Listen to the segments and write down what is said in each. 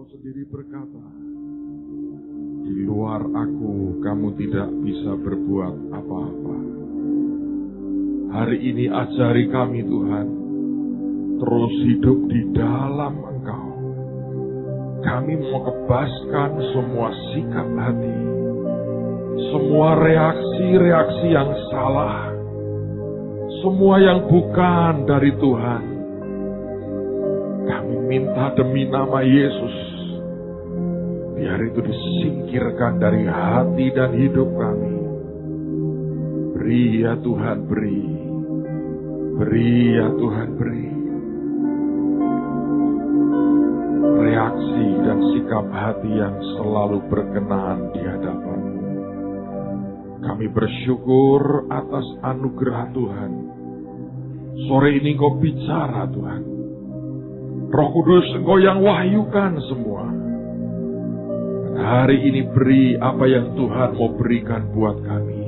Engkau sendiri berkata, di luar aku kamu tidak bisa berbuat apa-apa. Hari ini ajari kami Tuhan, terus hidup di dalam Engkau. Kami mau kebaskan semua sikap hati, semua reaksi-reaksi yang salah, semua yang bukan dari Tuhan. Kami minta demi nama Yesus, biar itu disingkirkan dari hati dan hidup kami. Beri ya Tuhan, beri. Beri ya Tuhan, beri. Reaksi dan sikap hati yang selalu berkenan di hadapan-Mu. Kami bersyukur atas anugerah Tuhan. Sore ini Engkau bicara Tuhan. Roh Kudus Engkau yang wahyukan semua. Dan hari ini beri apa yang Tuhan mau berikan buat kami.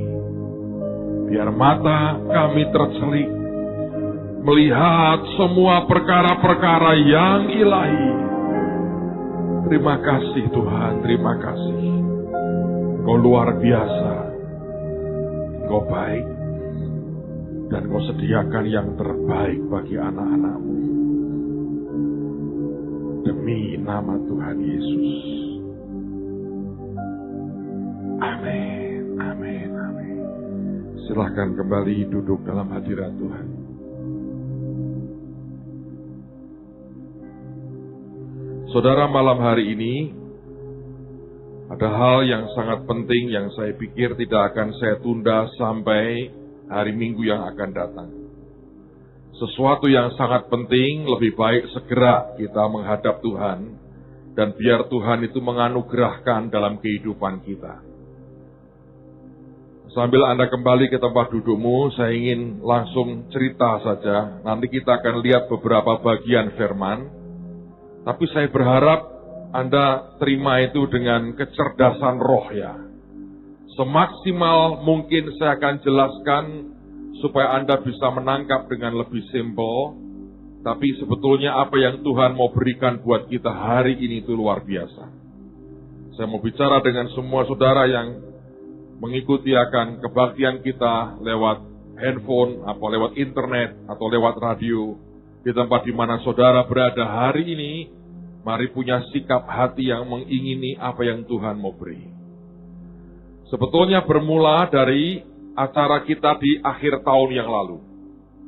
Biar mata kami tercelik, melihat semua perkara-perkara yang ilahi. Terima kasih Tuhan, terima kasih. Engkau luar biasa. Engkau baik. Dan Engkau sediakan yang terbaik bagi anak-anak-Mu. Demi nama Tuhan Yesus. Amin, amin, amin. Silahkan kembali duduk dalam hadirat Tuhan. Saudara, malam hari ini ada hal yang sangat penting yang saya pikir tidak akan saya tunda sampai hari Minggu yang akan datang. Sesuatu yang sangat penting, lebih baik segera kita menghadap Tuhan dan biar Tuhan itu menganugerahkan dalam kehidupan kita. Sambil Anda kembali ke tempat dudukmu, saya ingin langsung cerita saja. Nanti kita akan lihat beberapa bagian firman. Tapi saya berharap Anda terima itu dengan kecerdasan roh ya. Semaksimal mungkin saya akan jelaskan supaya Anda bisa menangkap dengan lebih simpel. Tapi sebetulnya apa yang Tuhan mau berikan buat kita hari ini itu luar biasa. Saya mau bicara dengan semua saudara yang mengikuti akan kebaktian kita lewat handphone, atau lewat internet, atau lewat radio. Di tempat di mana saudara berada hari ini, mari punya sikap hati yang mengingini apa yang Tuhan mau beri. Sebetulnya bermula dari acara kita di akhir tahun yang lalu.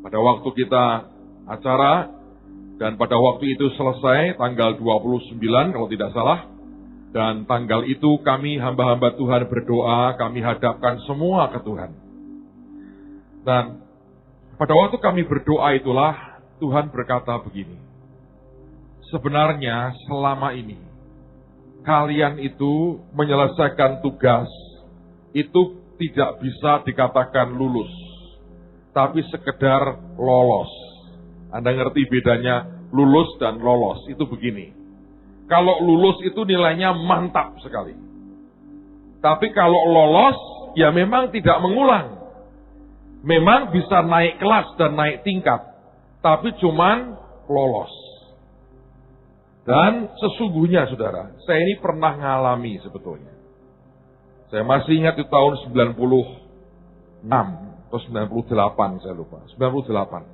Pada waktu kita acara, dan pada waktu itu selesai tanggal 29 kalau tidak salah, dan tanggal itu kami hamba-hamba Tuhan berdoa, kami hadapkan semua ke Tuhan. Dan pada waktu kami berdoa itulah, Tuhan berkata begini, sebenarnya selama ini, kalian itu menyelesaikan tugas, itu tidak bisa dikatakan lulus, tapi sekedar lolos. Anda ngerti bedanya lulus dan lolos, itu begini. Kalau lulus itu nilainya mantap sekali. Tapi kalau lolos, ya memang tidak mengulang. Memang bisa naik kelas dan naik tingkat. Tapi cuman lolos. Dan sesungguhnya saudara, saya ini pernah ngalami sebetulnya. Saya masih ingat di tahun 96 atau 98, saya lupa. 98.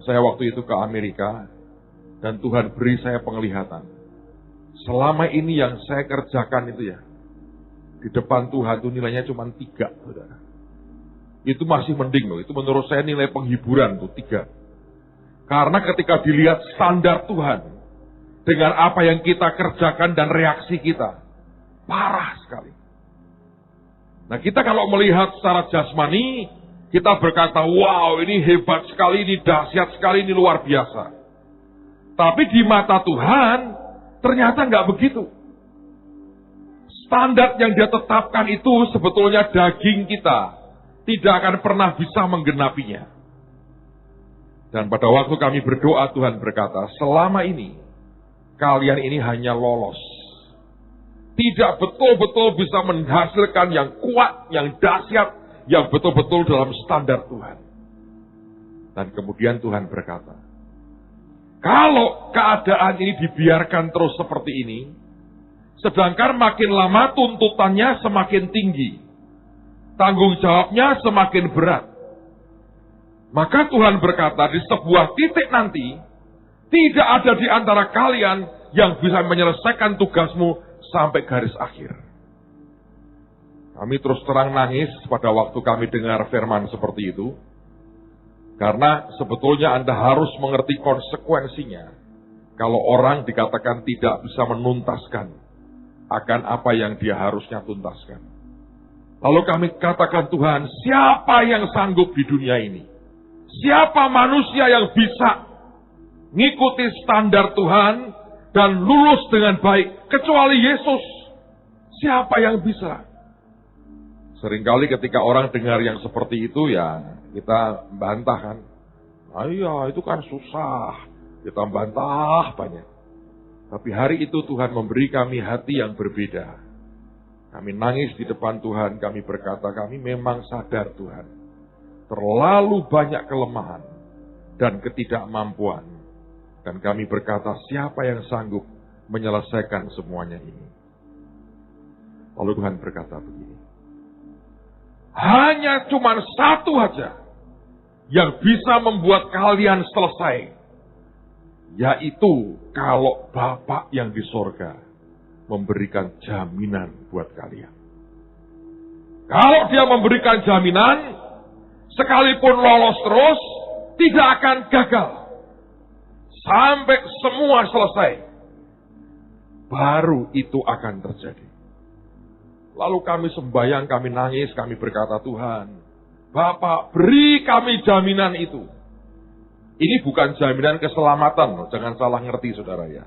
Saya waktu itu ke Amerika dan Tuhan beri saya penglihatan. Selama ini yang saya kerjakan itu ya, di depan Tuhan itu nilainya cuma 3, saudara. Itu masih mending loh, itu menurut saya nilai penghiburan tuh 3. Karena ketika dilihat standar Tuhan, dengan apa yang kita kerjakan dan reaksi kita, parah sekali. Nah kita kalau melihat secara jasmani, kita berkata, wow ini hebat sekali, ini dahsyat sekali, ini luar biasa. Tapi di mata Tuhan, ternyata nggak begitu. Standar yang Dia tetapkan itu sebetulnya daging kita tidak akan pernah bisa menggenapinya. Dan pada waktu kami berdoa, Tuhan berkata, selama ini, kalian ini hanya lolos. Tidak betul-betul bisa menghasilkan yang kuat, yang dahsyat, yang betul-betul dalam standar Tuhan. Dan kemudian Tuhan berkata, Kalau keadaan ini dibiarkan terus seperti ini, sedangkan makin lama tuntutannya semakin tinggi, tanggung jawabnya semakin berat. Maka Tuhan berkata, di sebuah titik nanti, tidak ada di antara kalian yang bisa menyelesaikan tugasmu sampai garis akhir. Kami terus terang nangis pada waktu kami dengar firman seperti itu. Karena sebetulnya Anda harus mengerti konsekuensinya. Kalau orang dikatakan tidak bisa menuntaskan akan apa yang dia harusnya tuntaskan. Lalu kami katakan, Tuhan, siapa yang sanggup di dunia ini? Siapa manusia yang bisa ngikuti standar Tuhan dan lulus dengan baik kecuali Yesus? Siapa yang bisa? Seringkali ketika orang dengar yang seperti itu, ya kita bantah kan. Iya, itu kan susah. Kita bantah banyak. Tapi hari itu Tuhan memberi kami hati yang berbeda. Kami nangis di depan Tuhan, kami berkata, kami memang sadar Tuhan. Terlalu banyak kelemahan dan ketidakmampuan. Dan kami berkata, siapa yang sanggup menyelesaikan semuanya ini? Lalu Tuhan berkata begini. Hanya cuma satu aja yang bisa membuat kalian selesai. Yaitu kalau Bapa yang di sorga memberikan jaminan buat kalian. Kalau dia memberikan jaminan, sekalipun lolos terus, tidak akan gagal. Sampai semua selesai. Baru itu akan terjadi. Lalu kami sembahyang, kami nangis, kami berkata, Tuhan, Bapak, beri kami jaminan itu. Ini bukan jaminan keselamatan, jangan salah ngerti saudara ya.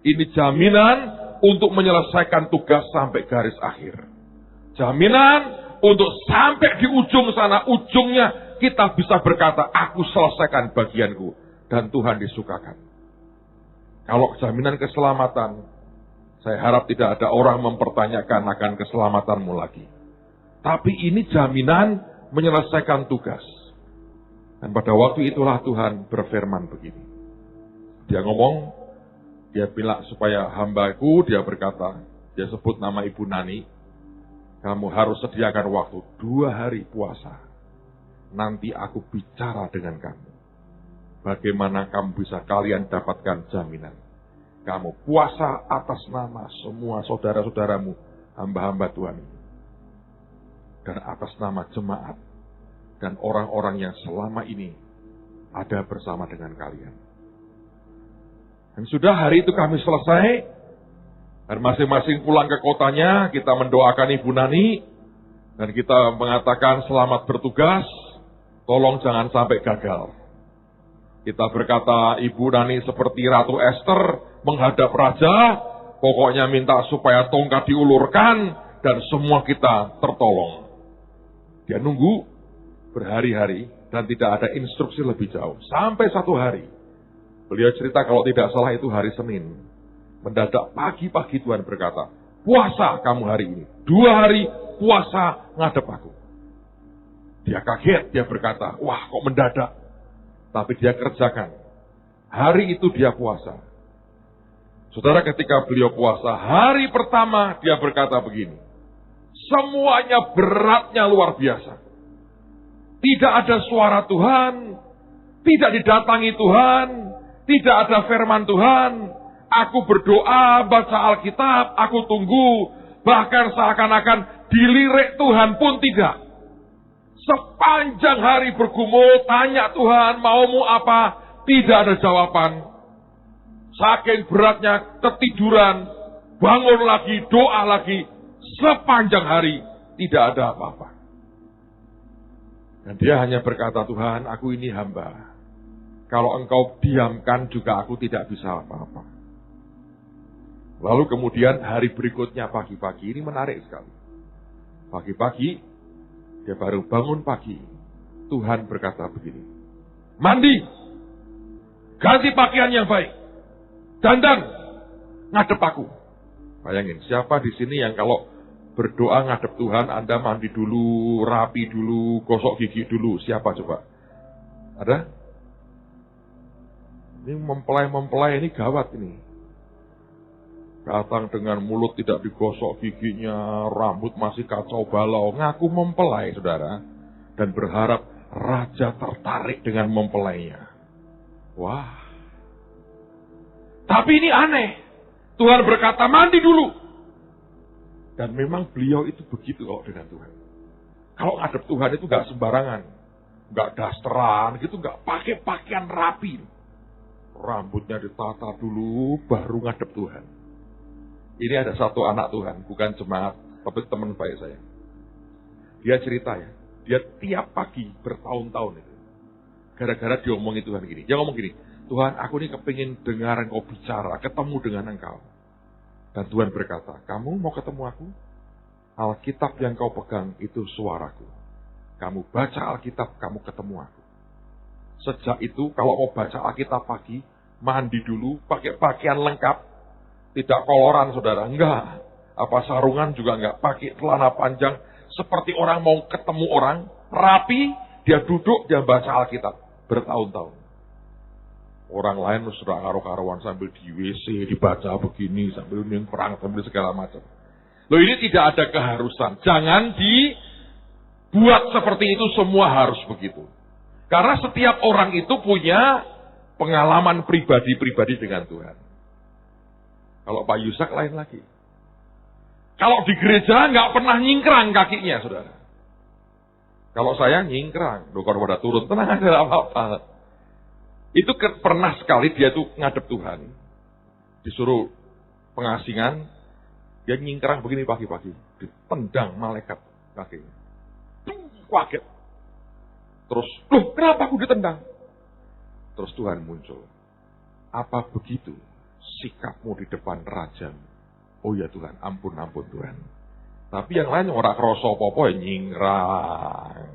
Ini jaminan untuk menyelesaikan tugas sampai garis akhir. Jaminan untuk sampai di ujung sana, ujungnya kita bisa berkata, aku selesaikan bagianku. Dan Tuhan disukakan. Kalau jaminan keselamatan, saya harap tidak ada orang mempertanyakan akan keselamatanmu lagi. Tapi ini jaminan menyelesaikan tugas. Dan pada waktu itulah Tuhan berfirman begini. Dia ngomong, dia bilang supaya hambaku, dia berkata, dia sebut nama Ibu Nani, kamu harus sediakan waktu 2 hari puasa. Nanti aku bicara dengan kamu. Bagaimana kamu bisa kalian dapatkan jaminan. Kamu puasa atas nama semua saudara-saudaramu, hamba-hamba Tuhan. Dan atas nama jemaat. Dan orang-orang yang selama ini ada bersama dengan kalian. Dan sudah hari itu kami selesai. Dan masing-masing pulang ke kotanya, kita mendoakan Ibu Nani. Dan kita mengatakan selamat bertugas. Tolong jangan sampai gagal. Kita berkata, Ibu Nani seperti Ratu Esther menghadap raja, pokoknya minta supaya tongkat diulurkan, dan semua kita tertolong. Dia nunggu berhari-hari, dan tidak ada instruksi lebih jauh. Sampai satu hari, beliau cerita kalau tidak salah itu hari Senin. Mendadak pagi-pagi Tuhan berkata, puasa kamu hari ini. 2 hari puasa ngadep aku. Dia kaget, dia berkata, wah kok mendadak. Tapi dia kerjakan. Hari itu dia puasa. Saudara, ketika beliau puasa, hari pertama dia berkata begini. Semuanya beratnya luar biasa. Tidak ada suara Tuhan. Tidak didatangi Tuhan. Tidak ada firman Tuhan. Aku berdoa, baca Alkitab, aku tunggu. Bahkan seakan-akan dilirik Tuhan pun tidak. Sepanjang hari bergumul, tanya Tuhan, maumu apa? Tidak ada jawaban. Saking beratnya, ketiduran, bangun lagi, doa lagi. Sepanjang hari, tidak ada apa-apa. Dan dia hanya berkata, Tuhan, aku ini hamba. Kalau engkau diamkan juga aku tidak bisa apa-apa. Lalu kemudian hari berikutnya pagi-pagi, ini menarik sekali. Pagi-pagi, dia baru bangun pagi. Tuhan berkata begini. Mandi. Ganti pakaian yang baik. Dandan. Ngadep aku. Bayangin, siapa di sini yang kalau berdoa ngadep Tuhan, Anda mandi dulu, rapi dulu, gosok gigi dulu. Siapa coba? Ada? Ini mempelai-mempelai ini gawat ini. Datang dengan mulut tidak digosok giginya, rambut masih kacau balau, ngaku mempelai, saudara. Dan berharap raja tertarik dengan mempelainya. Wah. Tapi ini aneh. Tuhan berkata, mandi dulu. Dan memang beliau itu begitu kok dengan Tuhan. Kalau ngadep Tuhan itu gak sembarangan. Gak dasteran gitu, gak pakai pakaian rapi. Rambutnya ditata dulu, baru ngadep Tuhan. Ini ada satu anak Tuhan, bukan jemaat, tapi teman baik saya. Dia cerita ya, dia tiap pagi bertahun-tahun itu. Gara-gara diomongin Tuhan gini. Dia ngomong gini, Tuhan aku ini kepingin dengar engkau bicara, ketemu dengan engkau. Dan Tuhan berkata, kamu mau ketemu aku? Alkitab yang kau pegang itu suaraku. Kamu baca Alkitab, kamu ketemu aku. Sejak itu, kalau mau baca Alkitab pagi, mandi dulu, pakai pakaian lengkap. Tidak koloran, saudara. Enggak. Apa sarungan juga enggak. Pakai celana panjang. Seperti orang mau ketemu orang. Rapi, dia duduk, dia baca Alkitab. Bertahun-tahun. Orang lain sudah karo-karuan sambil di WC, dibaca begini, sambil perang, sambil segala macam. Loh ini tidak ada keharusan. Jangan dibuat seperti itu, semua harus begitu. Karena setiap orang itu punya pengalaman pribadi-pribadi dengan Tuhan. Kalau Pak Yusak lain lagi. Kalau di gereja nggak pernah nyingkrang kakinya, saudara. Kalau saya nyingkrang, kalau pada turun, tenang aja, apa-apa. Itu pernah sekali dia tuh ngadep Tuhan. Disuruh pengasingan, dia nyingkrang begini pagi-pagi. Ditendang malaikat kakinya. Kaget. Terus, loh kenapa aku ditendang? Terus Tuhan muncul. Apa begitu sikapmu di depan rajamu? Oh ya Tuhan, ampun Tuhan. Tapi yang lain orang kroso popo nyingrang.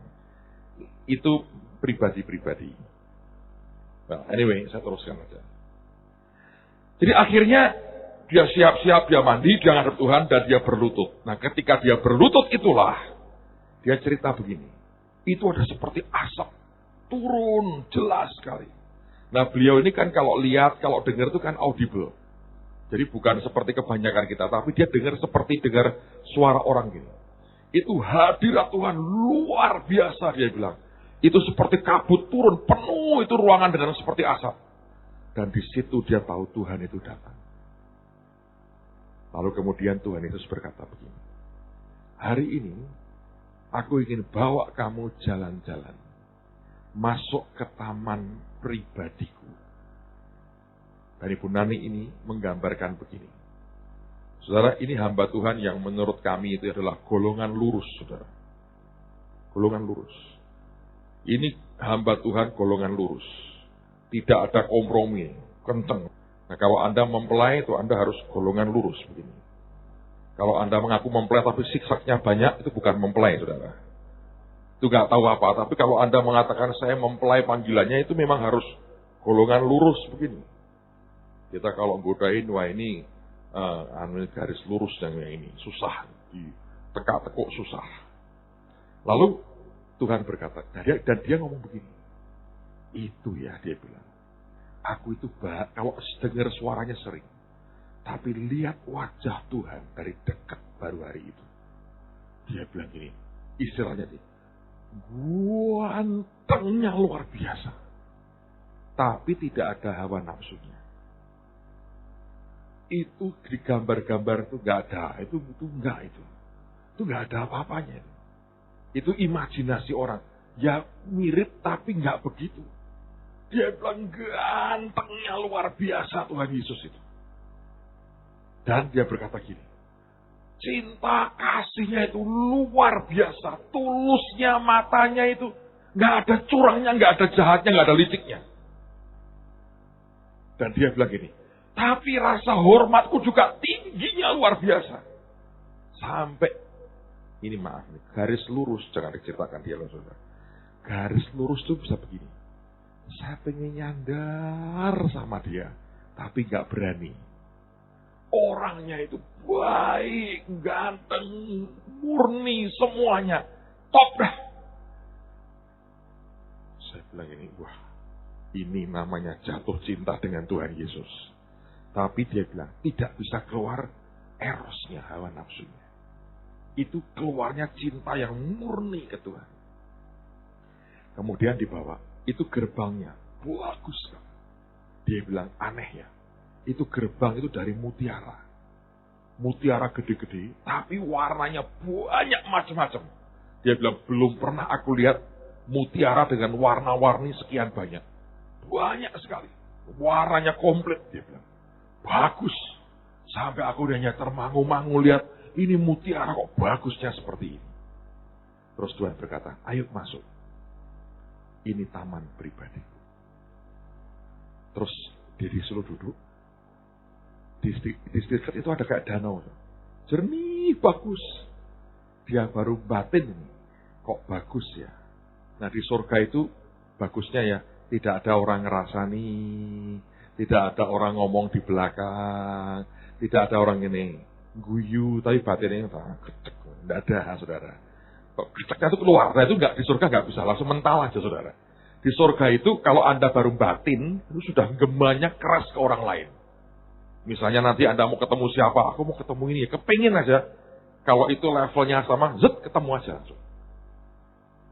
Itu pribadi-pribadi. Well, anyway, saya teruskan aja. Jadi akhirnya dia siap-siap, dia mandi, dia ngadep Tuhan, dan dia berlutut. Nah ketika dia berlutut itulah, dia cerita begini. Itu ada seperti asap turun jelas sekali. Nah beliau ini kan kalau lihat, kalau dengar itu kan audible. Jadi bukan seperti kebanyakan kita, tapi dia dengar seperti dengar suara orang gini. Itu hadirat Tuhan luar biasa dia bilang. Itu seperti kabut turun penuh itu ruangan dengan seperti asap. Dan di situ dia tahu Tuhan itu datang. Lalu kemudian Tuhan Yesus berkata begini. Hari ini aku ingin bawa kamu jalan-jalan. Masuk ke taman pribadiku. Dan Ibu Nani ini menggambarkan begini. Saudara, ini hamba Tuhan yang menurut kami itu adalah golongan lurus, saudara. Golongan lurus. Ini hamba Tuhan golongan lurus. Tidak ada kompromi, kenceng. Nah kalau Anda mempelai itu Anda harus golongan lurus begini. Kalau Anda mengaku mempelai tapi siksaknya banyak, itu bukan mempelai, saudara. Itu nggak tahu apa. Tapi kalau Anda mengatakan saya mempelai panggilannya, itu memang harus golongan lurus begini. Kita kalau godain, wah ini garis lurus yang ini susah, di tekuk susah. Lalu Tuhan berkata, dan dia ngomong begini. Itu ya dia bilang. Aku itu kalau dengar suaranya sering. Tapi lihat wajah Tuhan dari dekat baru hari itu. Dia bilang gini, istilahnya sih, gantengnya luar biasa. Tapi tidak ada hawa nafsunya. Itu di gambar-gambar itu nggak ada, itu enggak itu. Itu nggak ada apa-apanya itu. Itu imajinasi orang. Ya mirip tapi nggak begitu. Dia bilang gantengnya luar biasa Tuhan Yesus itu. Dan dia berkata gini, cinta kasihnya itu luar biasa. Tulusnya matanya itu nggak ada curangnya, nggak ada jahatnya, nggak ada liciknya. Dan dia bilang gini, tapi rasa hormatku juga tingginya luar biasa. Sampai, ini maaf nih, garis lurus jangan diceritakan dia loh saudara. Garis lurus tuh bisa begini. Saya pengen nyandar sama dia, tapi nggak berani. Orangnya itu baik, ganteng, murni, semuanya top dah. Saya bilang ini, wah, Ini namanya jatuh cinta dengan Tuhan Yesus. Tapi dia bilang, tidak bisa keluar erosnya, hawa nafsunya. Itu keluarnya cinta yang murni ke Tuhan. Kemudian dibawa, itu gerbangnya, bagus. Dia bilang, aneh ya, itu gerbang itu dari mutiara. Mutiara gede-gede, tapi warnanya banyak macam-macam. Dia bilang, belum pernah aku lihat mutiara dengan warna-warni sekian banyak. Banyak sekali. Warnanya komplit, dia bilang. Bagus. Sampai aku hanya termangu-mangu lihat, ini mutiara kok bagusnya seperti ini. Terus Tuhan berkata, ayo masuk. Ini taman pribadiku. Terus dia disuruh duduk. Di dekat itu ada kayak danau. Jernih, bagus. Dia baru batin ini. Kok bagus ya? Nah di surga itu bagusnya ya, tidak ada orang ngerasani, tidak ada orang ngomong di belakang, tidak ada orang ini guyu, tapi batinnya gecek. Tidak ada, saudara. Kok geceknya itu keluar, nah itu di surga nggak bisa, langsung mental aja, saudara. Di surga itu kalau Anda baru batin, itu sudah gemanya keras ke orang lain. Misalnya nanti Anda mau ketemu siapa, aku mau ketemu ini, kepingin aja. Kalau itu levelnya sama, ketemu aja.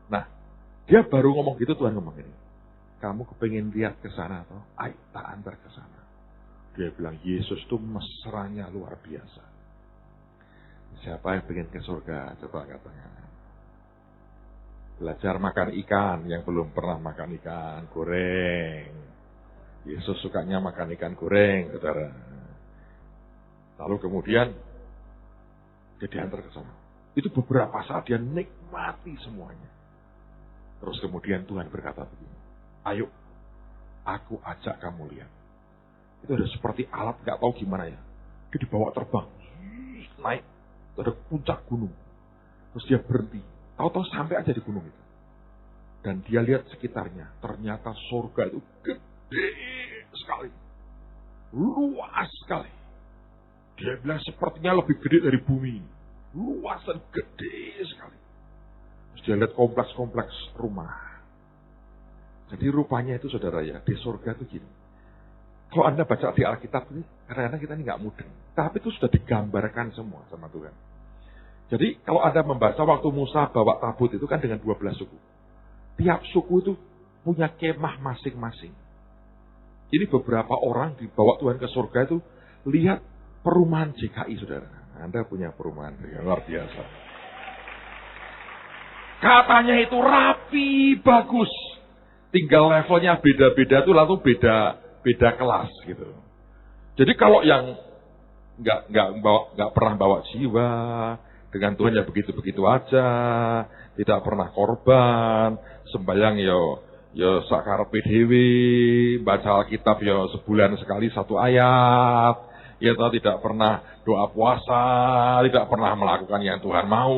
Nah, dia baru ngomong gitu, Tuhan ngomong ini. Kamu kepingin lihat ke sana atau? Ayo, tak antar ke sana. Dia bilang, Yesus itu mesranya luar biasa. Siapa yang pengen ke surga? Coba angkat tangan. Belajar makan ikan, yang belum pernah makan ikan goreng. Yesus sukanya makan ikan goreng, saudara. Lalu kemudian, dia diantar ke sana. Itu beberapa saat dia nikmati semuanya. Terus kemudian Tuhan berkata begini, ayo, aku ajak kamu lihat. Itu ada seperti alat, gak tahu gimana ya. Dia dibawa terbang, naik, itu ada puncak gunung. Terus dia berhenti, tahu-tahu sampai aja di gunung itu. Dan dia lihat sekitarnya, ternyata surga itu gede sekali. Luas sekali. Dia bilang sepertinya lebih gede dari bumi. Luas dan gede sekali. Terus dia lihat kompleks-kompleks rumah. Jadi rupanya itu saudara ya, di surga itu gini. Kalau Anda baca di Alkitab ini, kadang-kadang kita ini nggak mudeng. Tapi itu sudah digambarkan semua sama Tuhan. Jadi kalau Anda membaca waktu Musa bawa tabut itu kan dengan 12 suku. Tiap suku itu punya kemah masing-masing. Ini beberapa orang dibawa Tuhan ke surga itu lihat perumahan JKI, saudara. Anda punya perumahan yang luar biasa. Katanya itu rapi, bagus. Tinggal levelnya beda-beda tuh langsung beda kelas gitu. Jadi kalau yang nggak pernah bawa jiwa dengan Tuhan ya begitu-begitu aja, tidak pernah korban, sembahyang yo sakarepe dhewe, baca Alkitab yo sebulan sekali 1 ayat. Ya tidak pernah doa puasa, tidak pernah melakukan yang Tuhan mau,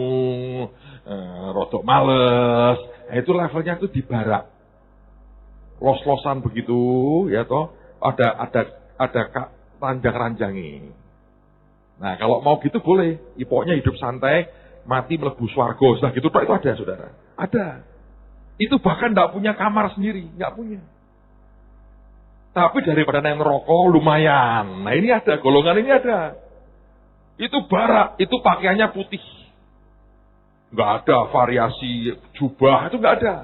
rodok males. Itu levelnya itu di barak. Los-losan begitu, ya toh, ada ranjang-ranjangi. Nah, kalau mau gitu boleh, pokoknya hidup santai, mati mlebu swarga, sudah gitu toh itu ada, saudara. Ada. Itu bahkan enggak punya kamar sendiri, enggak punya. Tapi daripada yang rokok lumayan. Nah, ini ada, golongan ini ada. Itu barak, itu pakaiannya putih. Enggak ada variasi jubah, itu enggak ada.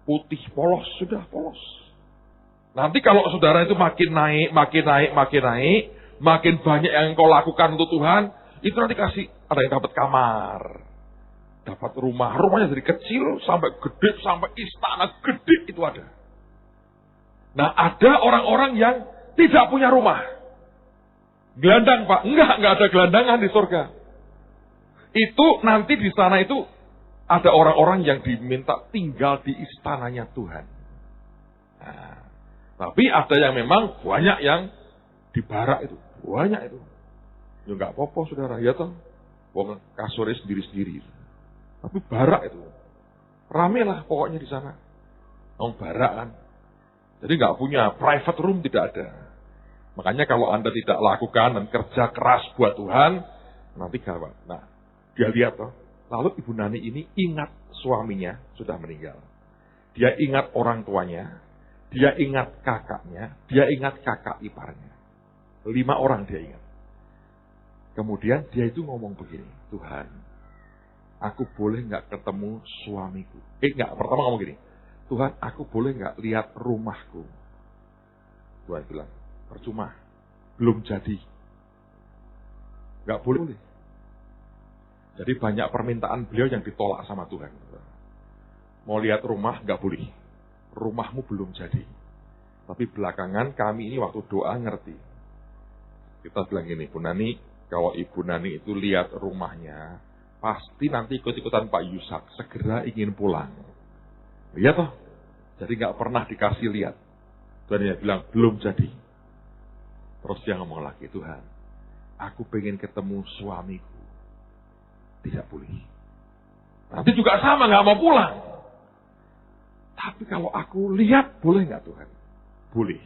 Putih, polos, sudah polos. Nanti kalau saudara itu makin naik, makin banyak yang kau lakukan untuk Tuhan, itu nanti ada yang dapat kamar, dapat rumahnya dari kecil sampai gede, sampai istana gede itu ada. Nah ada orang-orang yang tidak punya rumah. Gelandang Pak, enggak ada gelandangan di surga. Itu nanti di sana itu ada orang-orang yang diminta tinggal di istananya Tuhan. Nah, tapi ada yang memang banyak yang di barak itu. Banyak itu. Ya enggak apa-apa saudara, ya toh. Wong kasurnya sendiri-sendiri. Tapi barak itu. Rame lah pokoknya di sana. Wong barak kan. Jadi enggak punya private room, tidak ada. Makanya kalau Anda tidak lakukan dan kerja keras buat Tuhan, nanti gawat. Nah, dia lihat toh. Lalu Ibu Nani ini ingat suaminya sudah meninggal. Dia ingat orang tuanya. Dia ingat kakaknya, dia ingat kakak iparnya. 5 orang dia ingat. Kemudian dia itu ngomong begini, Tuhan, aku boleh nggak ketemu suamiku? Enggak, pertama ngomong gini, Tuhan, aku boleh nggak lihat rumahku? Tuhan bilang, percuma, belum jadi. Nggak boleh. Jadi banyak permintaan beliau yang ditolak sama Tuhan. Mau lihat rumah, nggak boleh. Rumahmu belum jadi. Tapi belakangan kami ini waktu doa ngerti. Kita bilang gini, Bu Nani, kalau Ibu Nani itu lihat rumahnya, pasti nanti ikut-ikutan Pak Yusak, segera ingin pulang. Iya toh? Jadi nggak pernah dikasih lihat. Tuhan dia bilang, belum jadi. Terus dia ngomong lagi, Tuhan, aku pengen ketemu suamiku. Tidak boleh. Nanti juga sama, nggak mau pulang. Tapi kalau aku lihat, boleh nggak Tuhan? Boleh.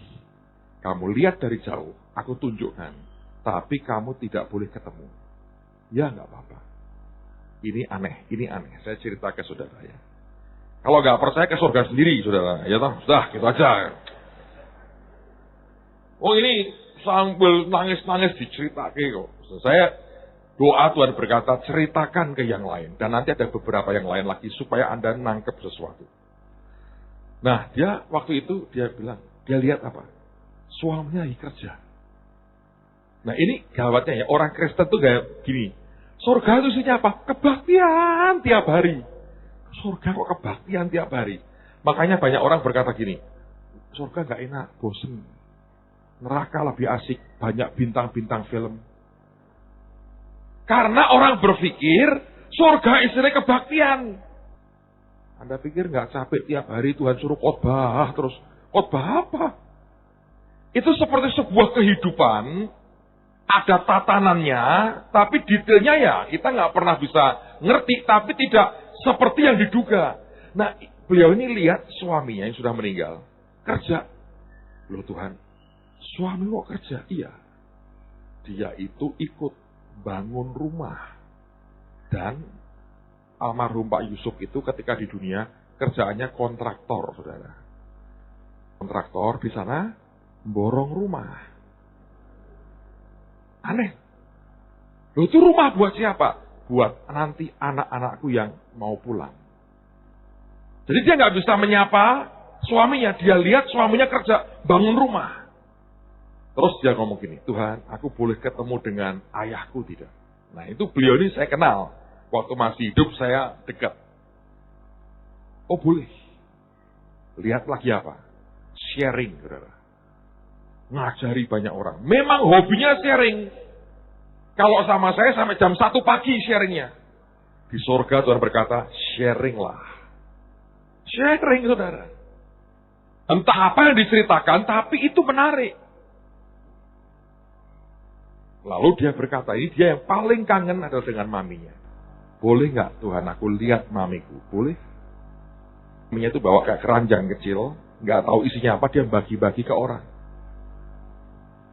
Kamu lihat dari jauh, aku tunjukkan. Tapi kamu tidak boleh ketemu. Ya nggak apa-apa. Ini aneh. Saya cerita ke saudara ya. Kalau nggak percaya ke surga sendiri, saudara. Ya toh, sudah, gitu aja. Oh ini sambil nangis-nangis diceritake kok. Saya doa Tuhan berkata, ceritakan ke yang lain. Dan nanti ada beberapa yang lain lagi supaya Anda nangkep sesuatu. Nah, dia waktu itu dia bilang, dia lihat apa? Suaminya lagi kerja. Nah ini gawatnya ya, orang Kristen tuh kayak gini. Surga itu isinya apa? Kebaktian tiap hari. Surga kok kebaktian tiap hari? Makanya banyak orang berkata gini, surga gak enak, bosen. Neraka lebih asik, banyak bintang-bintang film. Karena orang berpikir, surga isinya kebaktian. Anda pikir gak capek tiap hari Tuhan suruh khotbah terus? Khotbah apa? Itu seperti sebuah kehidupan, ada tatanannya, tapi detailnya ya kita nggak pernah bisa ngerti, tapi tidak seperti yang diduga. Nah, beliau ini lihat suaminya yang sudah meninggal, kerja. Loh Tuhan, suami kok kerja? Iya. Dia itu ikut bangun rumah. Dan almarhum Pak Yusuf itu ketika di dunia, kerjaannya kontraktor, saudara. Kontraktor di sana, borong rumah. Aneh. Loh, itu rumah buat siapa? Buat nanti anak-anakku yang mau pulang. Jadi dia nggak bisa menyapa suaminya. Dia lihat suaminya kerja, bangun rumah. Terus dia ngomong gini, Tuhan, aku boleh ketemu dengan ayahku tidak? Nah itu beliau ini saya kenal. Waktu masih hidup saya dekat. Oh boleh. Lihat lagi apa? Sharing, saudara. Ngajari banyak orang. Memang hobinya sharing. Kalau sama saya sampai jam 1 pagi sharingnya. Di surga Tuhan berkata, sharinglah. Sharing, saudara. Entah apa yang diceritakan, tapi itu menarik. Lalu dia berkata, ini dia yang paling kangen adalah dengan maminya. Boleh nggak Tuhan aku lihat mamiku? Boleh. Maminya itu bawa kayak keranjang kecil, nggak tahu isinya apa, dia bagi-bagi ke orang.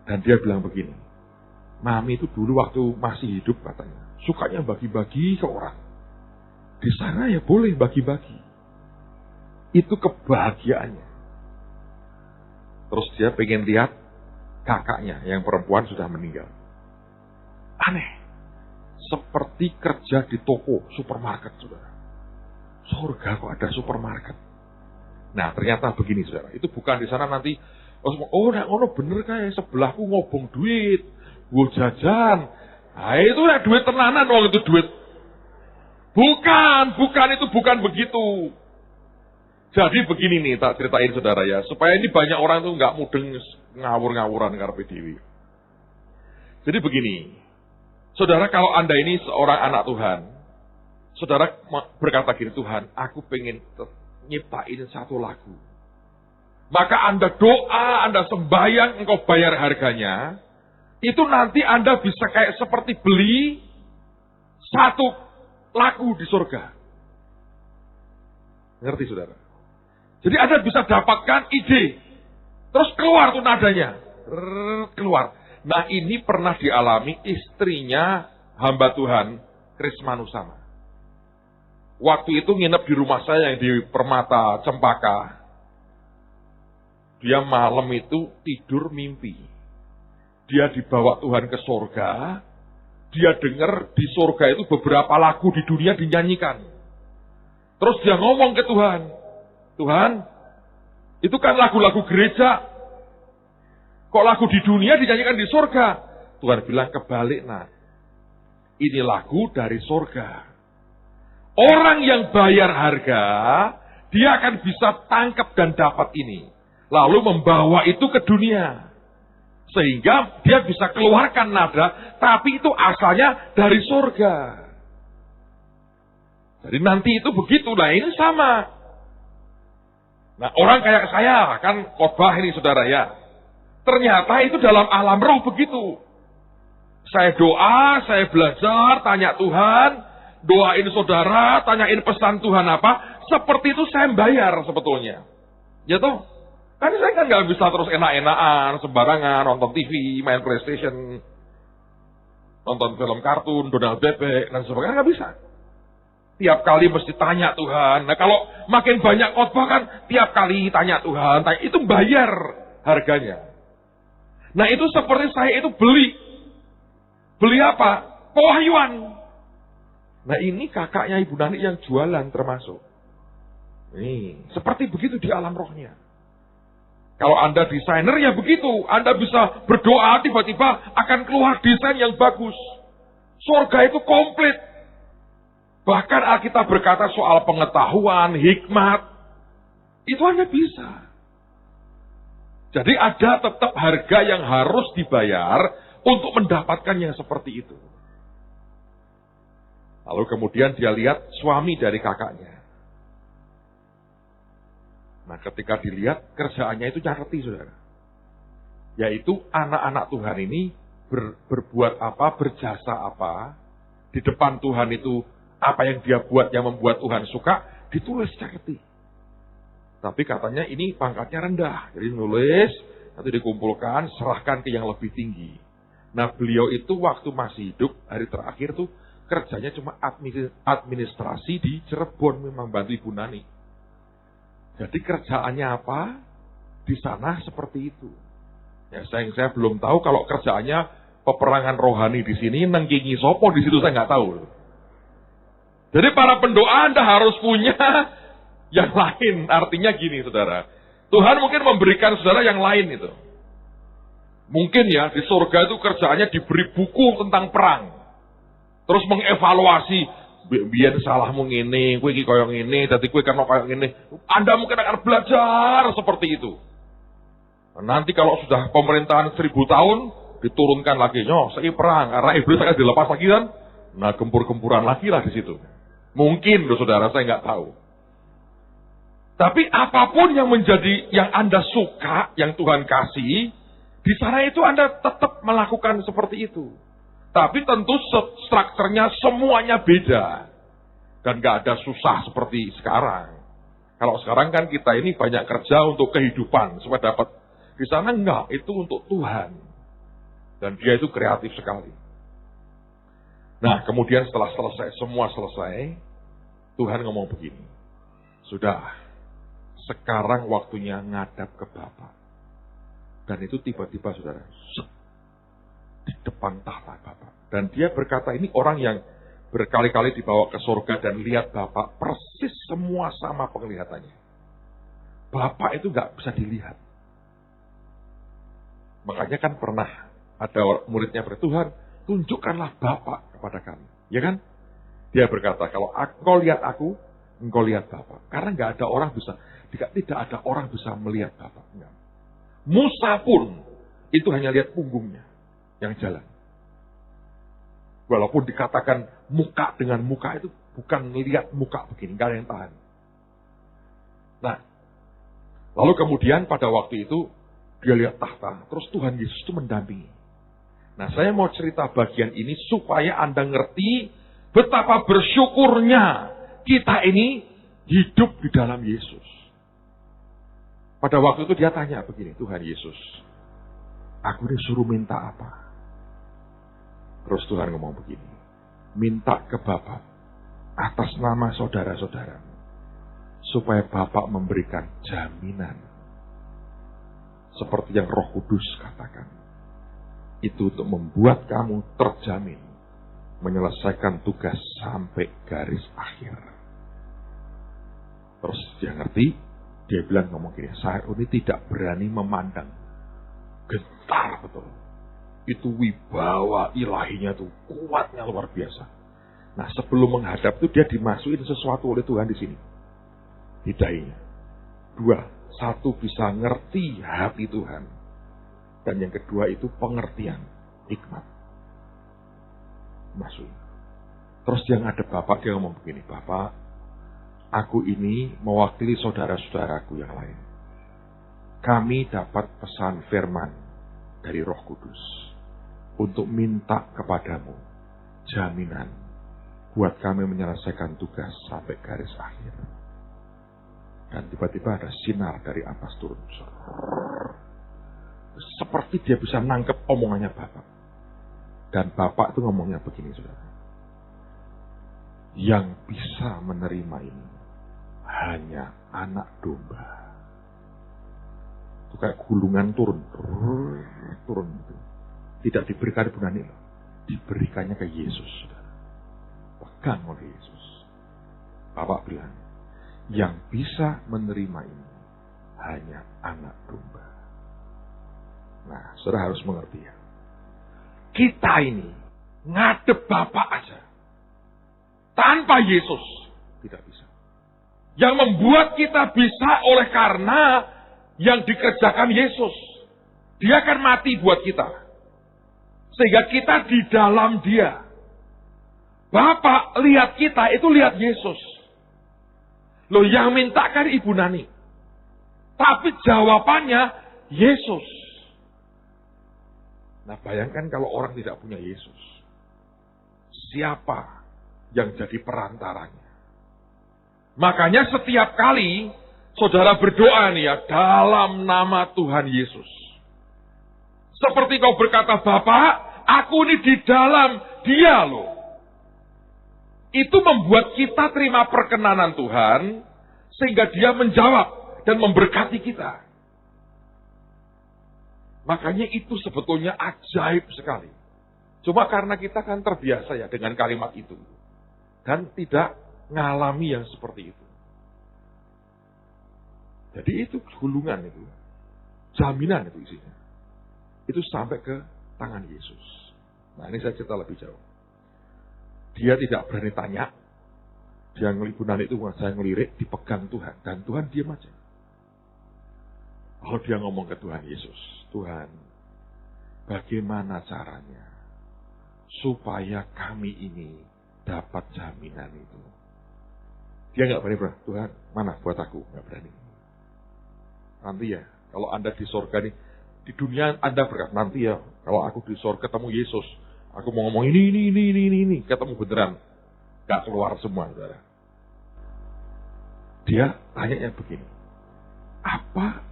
Dan dia bilang begini, mami itu dulu waktu masih hidup katanya, sukanya bagi-bagi ke orang. Di sana ya boleh bagi-bagi. Itu kebahagiaannya. Terus dia pengen lihat kakaknya yang perempuan sudah meninggal. Aneh. Seperti kerja di toko, supermarket, saudara. Surga kok ada supermarket. Nah ternyata begini, saudara. Itu bukan di sana nanti, oh nak ngono bener kayak sebelahku ngobong duit, gue jajan. Nah itu ya duit tenanan, wong itu duit. Bukan itu bukan begitu. Jadi begini nih, tak ceritain saudara ya, supaya ini banyak orang tuh nggak mudeng ngawur-ngawuran karepe dhewe. Jadi begini, saudara kalau Anda ini seorang anak Tuhan, saudara berkata gini, Tuhan, aku pengen nyiptain satu lagu. Maka Anda doa, Anda sembahyang, engkau bayar harganya, itu nanti Anda bisa kayak seperti beli satu lagu di surga. Ngerti saudara? Jadi Anda bisa dapatkan ide. Terus keluar tuh nadanya. Keluar. Nah ini pernah dialami istrinya hamba Tuhan, Kris Manusama. Waktu itu nginep di rumah saya yang di Permata Cempaka. dia malam itu tidur mimpi. Dia dibawa Tuhan ke sorga, dia dengar di sorga itu beberapa lagu di dunia dinyanyikan. Terus dia ngomong ke Tuhan, Tuhan, itu kan lagu-lagu gereja, kok lagu di dunia dinyanyikan di sorga? Tuhan bilang, kebalik nak, ini lagu dari sorga. Orang yang bayar harga, dia akan bisa tangkap dan dapat ini. Lalu membawa itu ke dunia. Sehingga dia bisa keluarkan nada, tapi itu asalnya dari surga. Jadi nanti itu begitu, nah ini sama. Nah orang kayak saya, kan khotbah ini saudara ya. Ternyata itu dalam alam roh begitu. Saya doa, saya belajar, tanya Tuhan, doain saudara, tanyain pesan Tuhan apa, seperti itu saya bayar sebetulnya. Ya toh? Kan saya kan nggak bisa terus enak-enakan, sembarangan, nonton TV, main PlayStation, nonton film kartun, Donald Bebek, dan sebagainya, nggak bisa. Tiap kali mesti tanya Tuhan. Nah kalau makin banyak khotbah kan, tiap kali tanya Tuhan, itu bayar harganya. Nah itu seperti saya itu beli. Beli apa? Pewahyuan. Nah ini kakaknya Ibu Nani yang jualan termasuk. Nih, seperti begitu di alam rohnya. Kalau Anda desainer ya begitu. Anda bisa berdoa tiba-tiba akan keluar desain yang bagus. Surga itu komplit. Bahkan Alkitab berkata soal pengetahuan, hikmat. Itu Anda bisa. Jadi ada tetap harga yang harus dibayar untuk mendapatkan yang seperti itu. Lalu kemudian dia lihat suami dari kakaknya. Nah ketika dilihat kerjaannya itu nyareti saudara. Yaitu anak-anak Tuhan ini berbuat apa, berjasa apa. Di depan Tuhan itu apa yang dia buat yang membuat Tuhan suka, ditulis nyareti. Tapi katanya ini pangkatnya rendah. Jadi nulis, nanti dikumpulkan, serahkan ke yang lebih tinggi. Nah beliau itu waktu masih hidup, hari terakhir tuh kerjanya cuma administrasi di Cirebon, memang bantu Ibu Nani. Jadi kerjaannya apa? Di sana seperti itu. Ya saya belum tahu kalau kerjaannya peperangan rohani di sini, nengkingi sopo di situ saya nggak tahu. Jadi para pendoa Anda harus punya yang lain. Artinya gini saudara, Tuhan mungkin memberikan saudara yang lain itu. Mungkin ya di surga itu kerjaannya diberi buku tentang perang. Terus mengevaluasi, biyen salahmu ngene, kowe iki koyo ngene, dadi kowe kena koyo ngene. Anda mungkin akan belajar seperti itu. Nanti kalau sudah pemerintahan 1000 tahun, diturunkan lagi, saya perang, karena iblis akan dilepas lagi kan. Nah gempur-gempuran lagi lah di situ. Mungkin loh saudara, saya nggak tahu. Tapi apapun yang menjadi, yang Anda suka, yang Tuhan kasih, di sana itu Anda tetap melakukan seperti itu. Tapi tentu strukturnya semuanya beda. Dan gak ada susah seperti sekarang. Kalau sekarang kan kita ini banyak kerja untuk kehidupan, supaya dapat. Di sana enggak, itu untuk Tuhan. Dan dia itu kreatif sekali. Nah kemudian setelah selesai, semua selesai, Tuhan ngomong begini. Sudah, sekarang waktunya ngadap ke Bapa. Dan itu tiba-tiba saudara, di depan tahta Bapa. Dan dia berkata, ini orang yang berkali-kali dibawa ke surga dan lihat Bapa, persis semua sama penglihatannya. Bapa itu gak bisa dilihat. Makanya kan pernah ada muridnya bertuhan, tunjukkanlah Bapa kepada kami. Ya kan? Dia berkata, kalau engkau lihat aku, engkau lihat Bapa. Karena gak ada orang bisa, tidak ada orang bisa melihat Bapa. Enggak. Musa pun itu hanya lihat punggungnya yang jalan. Walaupun dikatakan muka dengan muka itu bukan melihat muka begini, gak ada yang tahan. Nah, lalu kemudian pada waktu itu dia lihat tahta, terus Tuhan Yesus itu mendampingi. Nah, saya mau cerita bagian ini supaya Anda ngerti betapa bersyukurnya kita ini hidup di dalam Yesus. Pada waktu itu dia tanya begini, Tuhan Yesus, aku disuruh minta apa? Terus Tuhan ngomong begini, minta ke Bapa atas nama saudara-saudaramu, supaya Bapa memberikan jaminan Seperti yang Roh Kudus katakan. Itu untuk membuat kamu terjamin menyelesaikan tugas sampai garis akhir. Terus dia ngerti, dia bilang ngomong gini, saya ini tidak berani memandang. Gentar betul. Itu wibawa ilahinya tuh kuatnya luar biasa. Nah, sebelum menghadap itu dia dimasukin sesuatu oleh Tuhan di sini. Di dahinya. 2, 1 bisa ngerti hati Tuhan. Dan yang kedua itu pengertian, hikmat. Masuk. Terus dia ngadep Bapak, dia ngomong begini, Bapak, aku ini mewakili saudara-saudaraku yang lain. Kami dapat pesan firman dari Roh Kudus untuk minta kepadamu jaminan buat kami menyelesaikan tugas sampai garis akhir. Dan tiba-tiba ada sinar dari atas turun. Seperti dia bisa nangkep omongannya Bapak. Dan Bapak itu ngomongnya begini, saudara. Yang bisa menerima ini hanya anak domba. Itu kayak gulungan turun. Turun itu. Tidak diberikan Ibu Nani, diberikannya ke Yesus, saudara. Pegang oleh Yesus. Bapak bilang, yang bisa menerima ini hanya anak domba. Nah, saudara harus mengerti ya. Kita ini ngadep Bapak aja. Tanpa Yesus tidak bisa. Yang membuat kita bisa oleh karena yang dikerjakan Yesus. Dia akan mati buat kita. Sehingga kita di dalam Dia. Bapak lihat kita itu lihat Yesus. Loh, yang mintakan Ibu Nani. Tapi jawabannya Yesus. Nah, bayangkan kalau orang tidak punya Yesus. Siapa yang jadi perantaranya? Makanya setiap kali saudara berdoa nih ya, dalam nama Tuhan Yesus. Seperti kau berkata, Bapak, aku ini di dalam Dia loh. Itu membuat kita terima perkenanan Tuhan, sehingga Dia menjawab dan memberkati kita. Makanya itu sebetulnya ajaib sekali. Cuma karena kita kan terbiasa ya dengan kalimat itu. Dan tidak ngalami yang seperti itu. Jadi itu gulungan itu. Jaminan itu isinya. Itu sampai ke tangan Yesus. Nah, ini saya cerita lebih jauh. Dia tidak berani tanya. Dia ngelibunan itu, saya ngelirik, dipegang Tuhan. Dan Tuhan diam aja. Kalau dia ngomong ke Tuhan Yesus, Tuhan, bagaimana caranya supaya kami ini dapat jaminan itu? Dia nggak berani bilang, Tuhan, mana buat aku? Nggak berani. Nanti ya, kalau Anda di sorga nih, di dunia Anda berkata, nanti ya, kalau aku di sorga ketemu Yesus, aku mau ngomong ini, ketemu beneran. Nggak keluar semua, saudara. Dia tanyanya begini, apa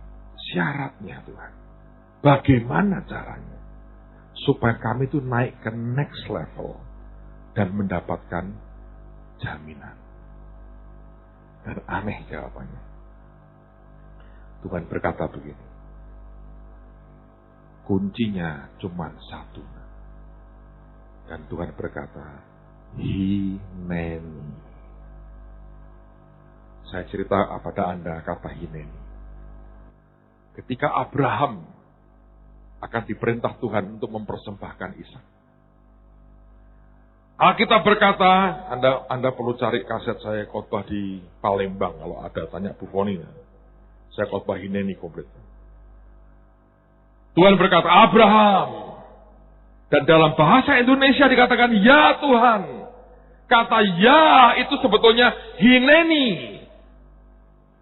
syaratnya Tuhan? Bagaimana caranya supaya kami itu naik ke next level dan mendapatkan jaminan? Dan aneh jawabannya. Tuhan berkata begini, kuncinya cuma satu. Dan Tuhan berkata, Hineni. Saya cerita pada Anda kata Hineni. Ketika Abraham akan diperintah Tuhan untuk mempersembahkan Ishak. Alkitab berkata, Anda perlu cari kaset saya khotbah di Palembang kalau ada, tanya Bu Foni. Saya khotbah Hineni komplit. Tuhan berkata, Abraham. Dan dalam bahasa Indonesia dikatakan, ya Tuhan. Kata ya itu sebetulnya Hineni.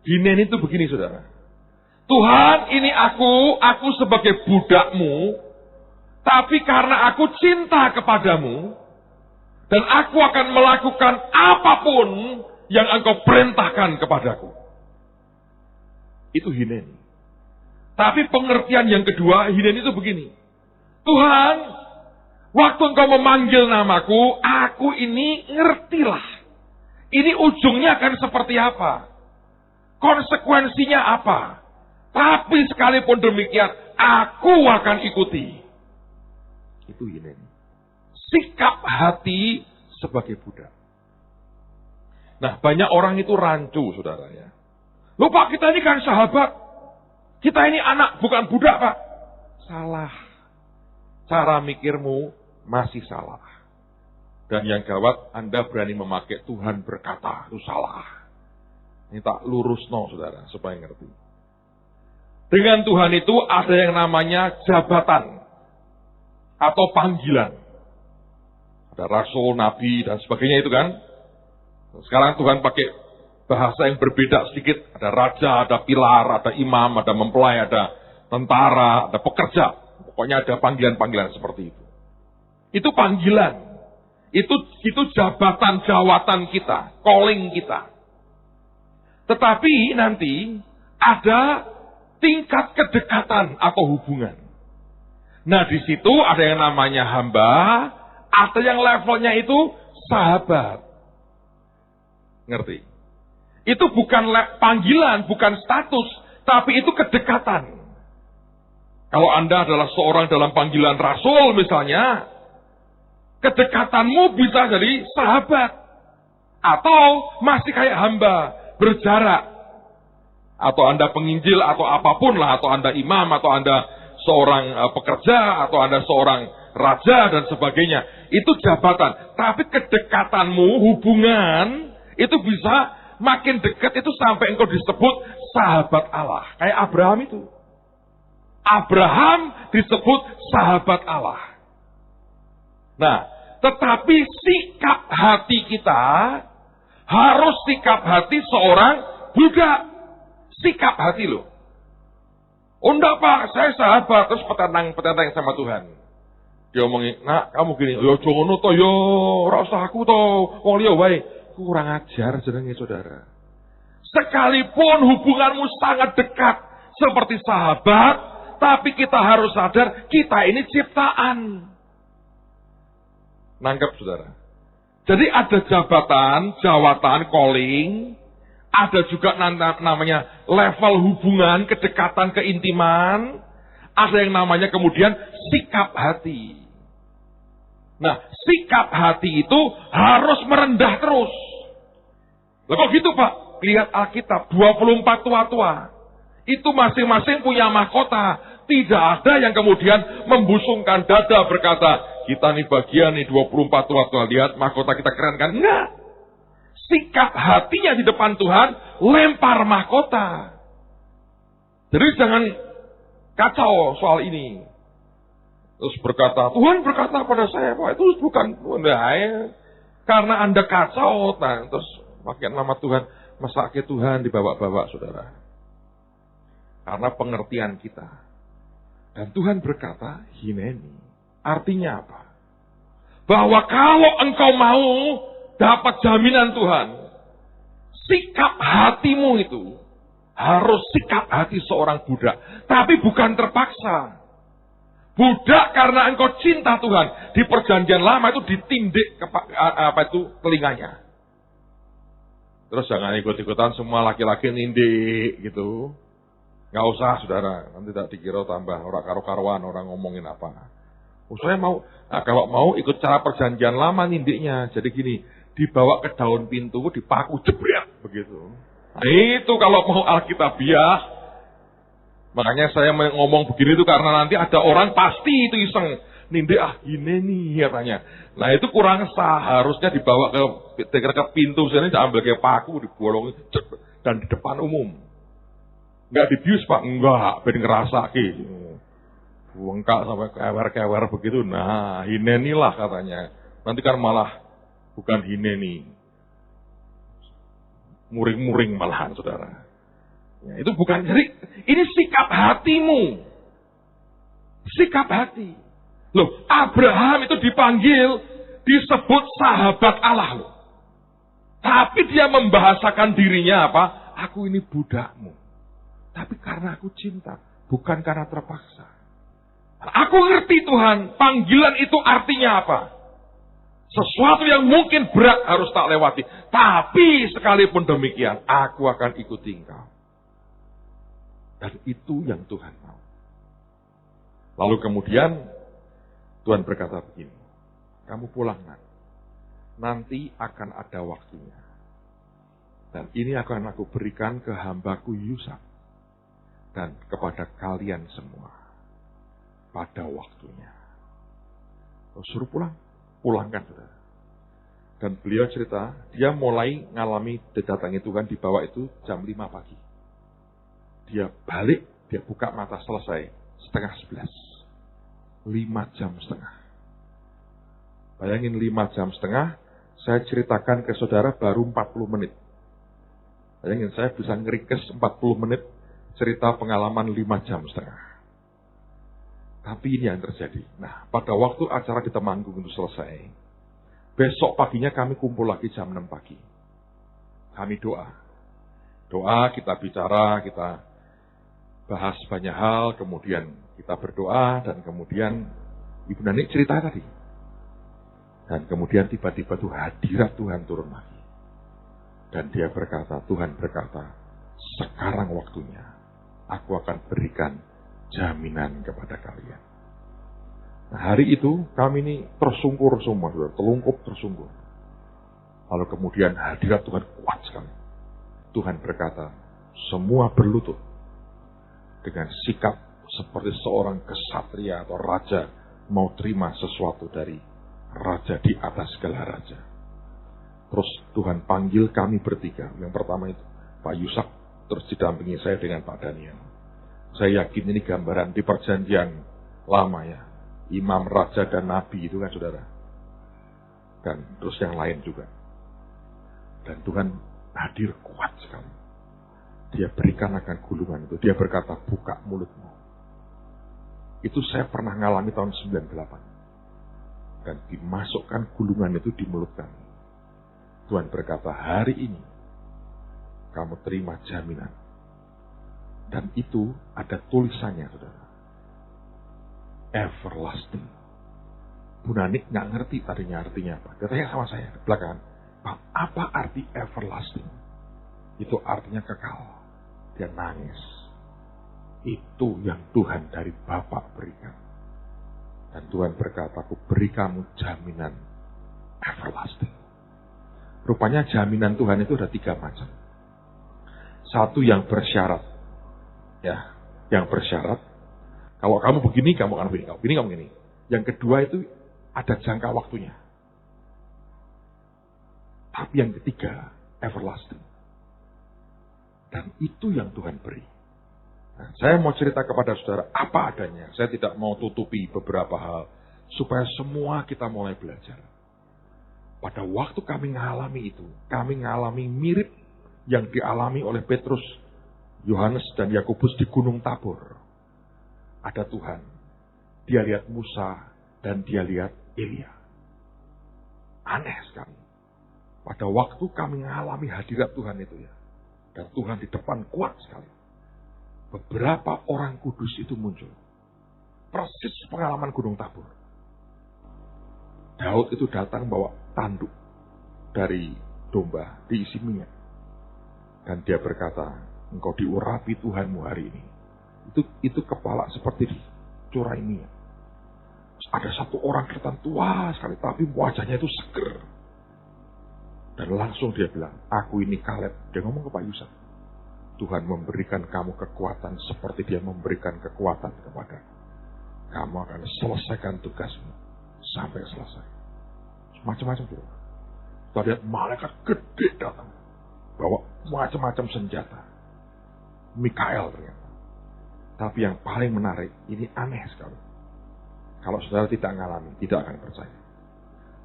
Hineni itu begini, saudara. Tuhan, ini aku sebagai budakmu, tapi karena aku cinta kepadamu, dan aku akan melakukan apapun yang engkau perintahkan kepadaku. Itu Hineni. Tapi pengertian yang kedua, Hineni itu begini. Tuhan, waktu engkau memanggil namaku, aku ini ngertilah. Ini ujungnya akan seperti apa? Konsekuensinya apa? Tapi sekalipun demikian, aku akan ikuti. Itu ini. Sikap hati sebagai budak. Nah, banyak orang itu rancu, saudara ya. Loh Pak, kita ini kan sahabat. Kita ini anak, bukan budak Pak. Salah. Cara mikirmu masih salah. Dan yang gawat, Anda berani memakai Tuhan berkata, itu salah. Ini tak lurus saudara, supaya ngerti. Dengan Tuhan itu ada yang namanya jabatan. Atau panggilan. Ada rasul, nabi, dan sebagainya itu kan. Sekarang Tuhan pakai bahasa yang berbeda sedikit. Ada raja, ada pilar, ada imam, ada mempelai, ada tentara, ada pekerja. Pokoknya ada panggilan-panggilan seperti itu. Itu panggilan. Itu jabatan jawatan kita, calling kita. Tetapi nanti ada tingkat kedekatan atau hubungan. Nah, di situ ada yang namanya hamba, ada yang levelnya itu sahabat. Ngerti? Itu bukan panggilan, bukan status, tapi itu kedekatan. Kalau Anda adalah seorang dalam panggilan rasul misalnya, kedekatanmu bisa jadi sahabat. Atau masih kayak hamba, berjarak. Atau Anda penginjil, atau apapun lah. Atau Anda imam, atau Anda seorang pekerja, atau Anda seorang raja, dan sebagainya. Itu jabatan. Tapi kedekatanmu, hubungan, itu bisa makin dekat itu sampai engkau disebut sahabat Allah. Kayak Abraham itu. Abraham disebut sahabat Allah. Nah, tetapi sikap hati kita harus sikap hati seorang budak. Sikap hati loh. Oh enggak Pak, saya sahabat, terus petentang sama Tuhan. Dia omongin, nak kamu gini, yo jangan to yo, rasa aku to, wong liya wae. Kurang ajar jenenge saudara. Sekalipun hubunganmu sangat dekat seperti sahabat, tapi kita harus sadar kita ini ciptaan. Nangkep saudara. Jadi ada jawatan, calling, ada juga namanya level hubungan, kedekatan, keintiman, ada yang namanya kemudian sikap hati. Nah, sikap hati itu harus merendah terus. Lah kok gitu Pak? Lihat Alkitab, 24 tua-tua. Itu masing-masing punya mahkota. Tidak ada yang kemudian membusungkan dada berkata, kita nih bagian nih 24 tua-tua, lihat mahkota kita keren kan? Enggak. Sikap hatinya di depan Tuhan, lempar mahkota. Jadi jangan kacau soal ini. Terus berkata, Tuhan berkata pada saya, Pak, itu bukan karena Anda kacau, nah, terus pakai nama Tuhan, mesake Tuhan dibawa-bawa, saudara. Karena pengertian kita. Dan Tuhan berkata, hineni. Artinya apa? Bahwa kalau engkau mau dapat jaminan Tuhan, sikap hatimu itu harus sikap hati seorang budak. Tapi bukan terpaksa. Budak karena engkau cinta Tuhan. Di perjanjian lama itu ditindik telinganya. Terus jangan ikut-ikutan semua laki-laki nindik gitu. Nggak usah saudara. Nanti tak dikira tambah orang karo-karuan, orang ngomongin apa. Saya mau, kalau mau ikut cara perjanjian lama nindiknya. Jadi gini, dibawa ke daun pintu, dipaku jebret begitu. Nah, itu kalau mau Alkitabiah. Makanya saya ngomong begini itu karena nanti ada orang pasti itu iseng. Nindik ini nih katanya. Nah itu kurang sah. Harusnya dibawa ke pintu sini, diambil ke paku, dibolong dan di depan umum. Enggak dibius Pak, enggak, ben ngerasake. Bengkak sampai kewer-kewer begitu. Nah, hineni lah katanya. Nanti kan malah bukan hineni. Muring-muring malahan saudara. Ya, itu bukan, jadi ini sikap hatimu. Sikap hati. Loh, Abraham itu dipanggil, disebut sahabat Allah loh. Tapi dia membahasakan dirinya apa? Aku ini budakmu. Tapi karena aku cinta, bukan karena terpaksa. Aku ngerti Tuhan, panggilan itu artinya apa? Sesuatu yang mungkin berat harus tak lewati. Tapi sekalipun demikian, aku akan ikuti engkau. Dan itu yang Tuhan mau. Lalu kemudian Tuhan berkata begini, kamu pulang nanti akan ada waktunya. Dan ini akan aku berikan ke hambaku Yusak dan kepada kalian semua pada waktunya. Suruh pulang, pulangkan saudara. Dan beliau cerita, dia mulai ngalami didatangi Tuhan di bawah itu jam 5 pagi. Dia balik, dia buka mata selesai setengah 11. 5 jam setengah. Bayangin 5 jam setengah, saya ceritakan ke saudara baru 40 menit. Bayangin saya bisa ngeringkes 40 menit cerita pengalaman 5 jam setengah. Tapi ini yang terjadi. Nah, pada waktu acara di Temanggung itu selesai, besok paginya kami kumpul lagi jam 6 pagi. Kami doa. Doa, kita bicara, kita bahas banyak hal, kemudian kita berdoa, dan kemudian Ibu Nani cerita tadi. Dan kemudian tiba-tiba tuh hadirat Tuhan turun lagi. Dan dia berkata, Tuhan berkata, sekarang waktunya aku akan berikan jaminan kepada kalian. Nah, hari itu kami ini tersungkur semua, telungkup tersungkur. Lalu kemudian hadirat Tuhan kuat sekali. Tuhan berkata, semua berlutut dengan sikap seperti seorang kesatria atau raja mau terima sesuatu dari raja di atas segala raja. Terus Tuhan panggil kami bertiga. Yang pertama itu Pak Yusak, terus didampingi saya dengan Pak Daniel. Saya yakin ini gambaran di perjanjian lama ya. Imam, raja, dan nabi itu kan saudara. Dan terus yang lain juga. Dan Tuhan hadir kuat sekali. Dia berikan akan gulungan itu. Dia berkata, buka mulutmu. Itu saya pernah ngalami tahun 98. Dan dimasukkan gulungan itu di mulut kami. Tuhan berkata, hari ini kamu terima jaminan. Dan itu ada tulisannya, saudara. Everlasting. Bu Nanik nggak ngerti tadinya artinya apa. Dia tanya sama saya belakangan, Pak, apa arti everlasting? Itu artinya kekal. Dia nangis. Itu yang Tuhan dari Bapa berikan. Dan Tuhan berkata, aku beri kamu jaminan everlasting. Rupanya jaminan Tuhan itu ada 3 macam. Satu yang bersyarat. Ya, yang bersyarat. Kalau kamu begini, kamu akan begini. Kamu begini, kamu begini. Yang kedua itu ada jangka waktunya. Tapi yang ketiga, everlasting. Dan itu yang Tuhan beri. Nah, saya mau cerita kepada saudara apa adanya. Saya tidak mau tutupi beberapa hal. Supaya semua kita mulai belajar. Pada waktu kami mengalami itu, kami mengalami mirip yang dialami oleh Petrus, Yohanes, dan Yakobus di Gunung Tabor. Ada Tuhan. Dia lihat Musa dan dia lihat Elia. Aneh sekali. Pada waktu kami mengalami hadirat Tuhan itu ya. Dan Tuhan di depan kuat sekali. Beberapa orang kudus itu muncul. Persis pengalaman Gunung Tabor. Daud itu datang bawa tanduk dari domba diisi minyak. Dan dia berkata, engkau diurapi Tuhanmu hari ini. Itu kepala seperti dicurai minyak. Ada satu orang kelihatan tua sekali, tapi wajahnya itu seger. Dan langsung dia bilang, aku ini Kaleb. Dia ngomong ke Pak Yusak, Tuhan memberikan kamu kekuatan seperti dia memberikan kekuatan kepada kamu akan selesaikan tugasmu sampai selesai. Macam-macam tuh. Kita lihat malaikat gede datang, bawa macam-macam senjata. Mikael ternyata. Tapi yang paling menarik, ini aneh sekali. Kalau saudara tidak mengalami, tidak akan percaya.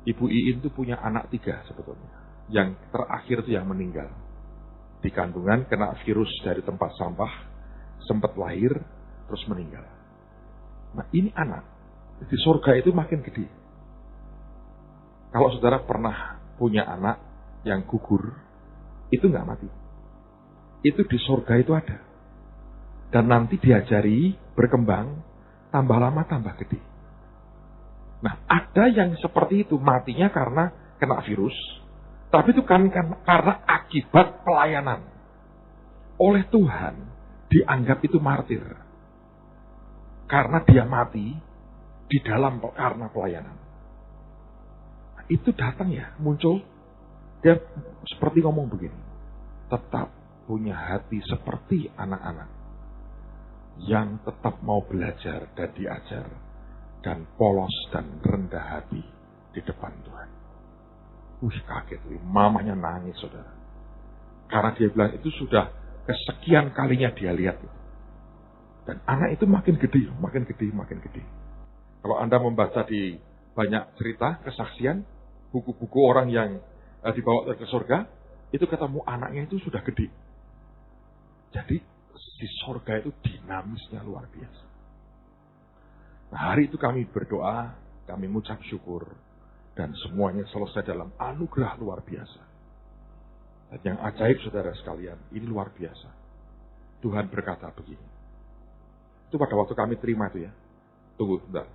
Ibu Iin itu punya anak 3 sebetulnya. Yang terakhir itu yang meninggal. Di kandungan kena virus dari tempat sampah, sempat lahir, terus meninggal. Nah ini anak. Di surga itu makin gede. Kalau saudara pernah punya anak yang gugur, itu nggak mati. Itu di surga itu ada. Dan nanti diajari berkembang, tambah lama tambah gede. Nah, ada yang seperti itu, matinya karena kena virus, tapi itu kan karena akibat pelayanan. Oleh Tuhan, dianggap itu martir. Karena dia mati di dalam karena pelayanan. Nah, itu datang ya, muncul. Dia seperti ngomong begini. Tetap punya hati seperti anak-anak. Yang tetap mau belajar dan diajar. Dan polos dan rendah hati di depan Tuhan. Kaget. Mamanya nangis, saudara. Karena dia bilang itu sudah kesekian kalinya dia lihat. Dan anak itu makin gede, makin gede, makin gede. Kalau Anda membaca di banyak cerita, kesaksian, buku-buku orang yang dibawa ke surga, itu ketemu anaknya itu sudah gede. Jadi di surga itu dinamisnya luar biasa. Nah, hari itu kami berdoa, kami mengucap syukur, dan semuanya selesai dalam anugerah luar biasa. Dan yang ajaib saudara sekalian, ini luar biasa. Tuhan berkata begini. Itu pada waktu kami terima itu ya. Tunggu, bentar.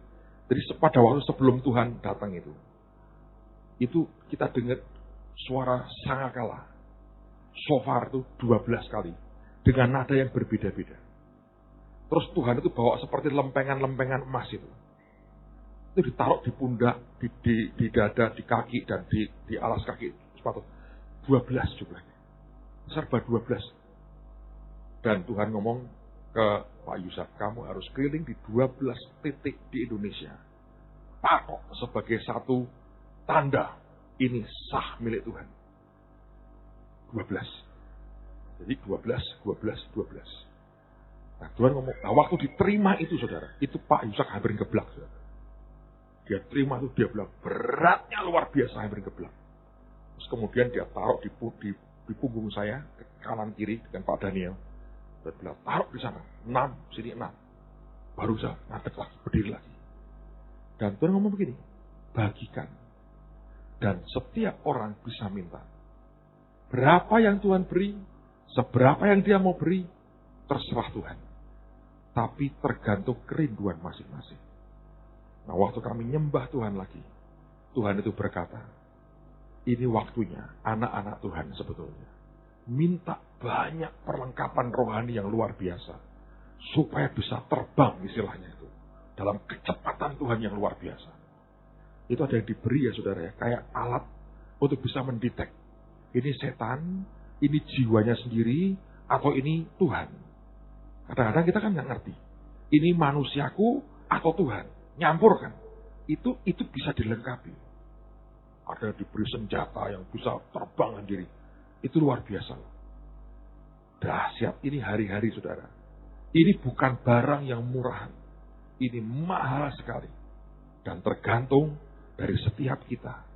Jadi pada waktu sebelum Tuhan datang itu kita dengar suara sangakala. Shofar itu 12 kali. Dengan nada yang berbeda-beda. Terus Tuhan itu bawa seperti lempengan-lempengan emas itu. Itu ditaruh di pundak, di dada, di kaki, dan di alas kaki sepatu. 12 jumlahnya. Serba 12. Dan Tuhan ngomong ke Pak Yusuf, kamu harus keliling di 12 titik di Indonesia. Patok sebagai satu tanda. Ini sah milik Tuhan. 12. Jadi 12. Nah, Tuhan ngomong, nah waktu diterima itu saudara, itu Pak Yusuf hampir geblak. Saudara. Dia terima itu, dia bilang, beratnya luar biasa, hampir geblak. Terus kemudian dia taruh di punggung saya, ke kanan kiri dengan Pak Daniel. Dia bilang, taruh di sana, 6, sini 6. Baru saya ngadek lagi, berdiri lagi. Dan Tuhan ngomong begini, bagikan. Dan setiap orang bisa minta. Berapa yang Tuhan beri, seberapa yang dia mau beri, terserah Tuhan. Tapi tergantung kerinduan masing-masing. Nah, waktu kami nyembah Tuhan lagi, Tuhan itu berkata, ini waktunya anak-anak Tuhan sebetulnya minta banyak perlengkapan rohani yang luar biasa. Supaya bisa terbang istilahnya itu. Dalam kecepatan Tuhan yang luar biasa. Itu ada yang diberi ya saudara ya. Kayak alat untuk bisa mendetek. Ini setan, ini jiwanya sendiri, atau ini Tuhan. Kadang-kadang kita kan nggak ngerti. Ini manusiaku atau Tuhan. Nyampur kan. Itu bisa dilengkapi. Ada yang diberi senjata yang bisa terbang sendiri. Itu luar biasa. Dahsyat. Ini hari-hari saudara. Ini bukan barang yang murahan. Ini mahal sekali. Dan tergantung dari setiap kita.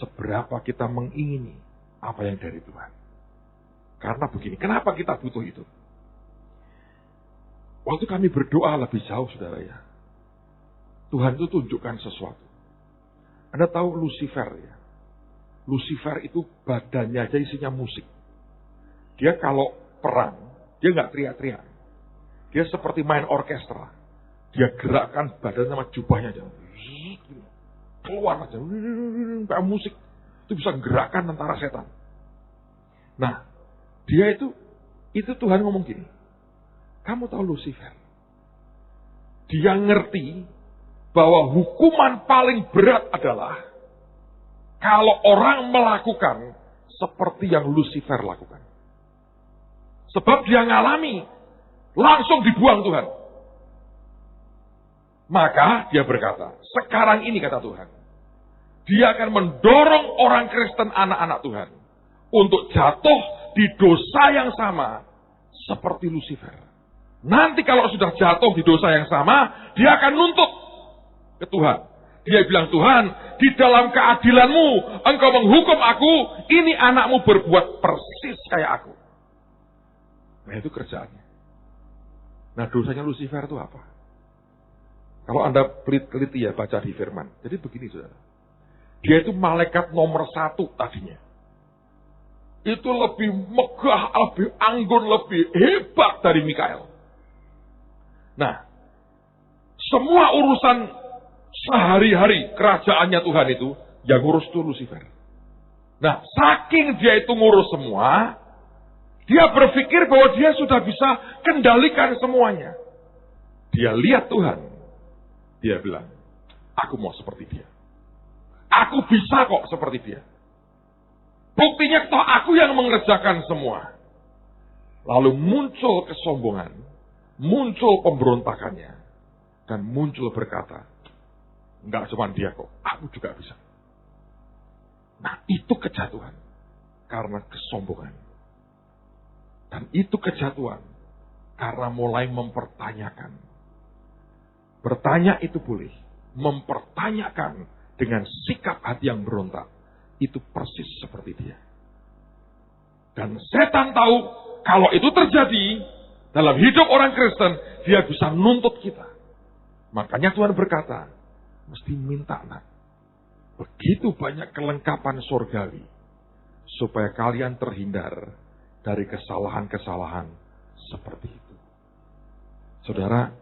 Seberapa kita mengingini apa yang dari Tuhan. Karena begini, kenapa kita butuh itu? Waktu kami berdoa lebih jauh, saudara ya. Tuhan itu tunjukkan sesuatu. Anda tahu Lucifer ya. Lucifer itu badannya aja isinya musik. Dia kalau perang, dia nggak teriak-teriak. Dia seperti main orkestra. Dia gerakkan badannya sama jubahnya aja. Keluar aja. Kayak musik. Itu bisa gerakan tentara setan. Nah, dia itu Tuhan ngomong gini. Kamu tahu Lucifer? Dia ngerti bahwa hukuman paling berat adalah kalau orang melakukan seperti yang Lucifer lakukan. Sebab dia ngalami, langsung dibuang Tuhan. Maka dia berkata, sekarang ini kata Tuhan, dia akan mendorong orang Kristen anak-anak Tuhan untuk jatuh di dosa yang sama seperti Lucifer. Nanti kalau sudah jatuh di dosa yang sama, dia akan nuntut ke Tuhan. Dia bilang, Tuhan, di dalam keadilanmu, engkau menghukum aku, ini anakmu berbuat persis kayak aku. Nah itu kerjaannya. Nah dosanya Lucifer itu apa? Kalau Anda teliti ya baca di firman. Jadi begini saudara. Dia itu malaikat nomor 1 tadinya. Itu lebih megah, lebih anggun, lebih hebat dari Mikael. Nah, semua urusan sehari-hari kerajaannya Tuhan itu, yang ngurus itu Lucifer. Nah, saking dia itu ngurus semua, Dia berpikir bahwa dia sudah bisa kendalikan semuanya. Dia lihat Tuhan. Dia bilang, aku mau seperti dia. Aku bisa kok seperti dia. Buktinya toh aku yang mengerjakan semua. Lalu muncul kesombongan, muncul pemberontakannya, dan muncul berkata, enggak cuma dia kok, aku juga bisa. Nah, itu kejatuhan karena kesombongan. Dan itu kejatuhan karena mulai mempertanyakan. Bertanya itu boleh, mempertanyakan dengan sikap hati yang berontak. Itu persis seperti dia. Dan setan tahu kalau itu terjadi dalam hidup orang Kristen, dia bisa nuntut kita. Makanya Tuhan berkata, mesti minta nak. Begitu banyak kelengkapan surgawi, supaya kalian terhindar dari kesalahan-kesalahan seperti itu. Saudara,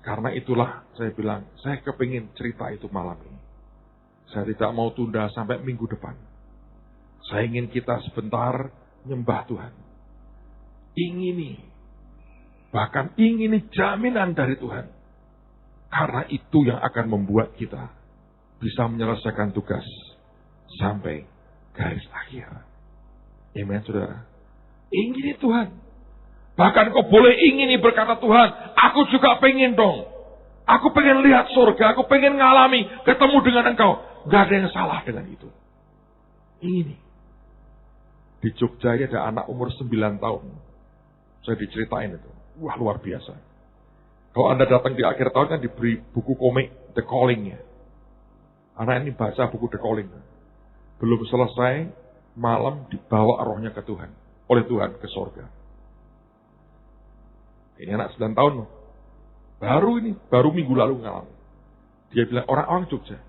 karena itulah saya bilang, saya kepingin cerita itu malam ini. Saya tidak mau tunda sampai minggu depan. Saya ingin kita sebentar nyembah Tuhan. Ingini, bahkan ingini jaminan dari Tuhan. Karena itu yang akan membuat kita bisa menyelesaikan tugas sampai garis akhir. Amen, saudara. Ingini Tuhan. Bahkan kau boleh ingini berkata Tuhan, aku juga pengen dong. Aku pengen lihat surga, aku pengen ngalami, ketemu dengan Engkau. Gak ada yang salah dengan itu. Ini. Di Jogja ini ada anak umur 9 tahun. Saya diceritain itu. Wah, luar biasa. Kalau Anda datang di akhir tahun kan diberi buku komik The Calling-nya. Anak ini baca buku The Calling. Belum selesai, malam dibawa rohnya ke Tuhan. Oleh Tuhan ke surga. Ini anak 9 tahun. Baru minggu lalu ngalamin. Dia bilang, orang-orang Jogja.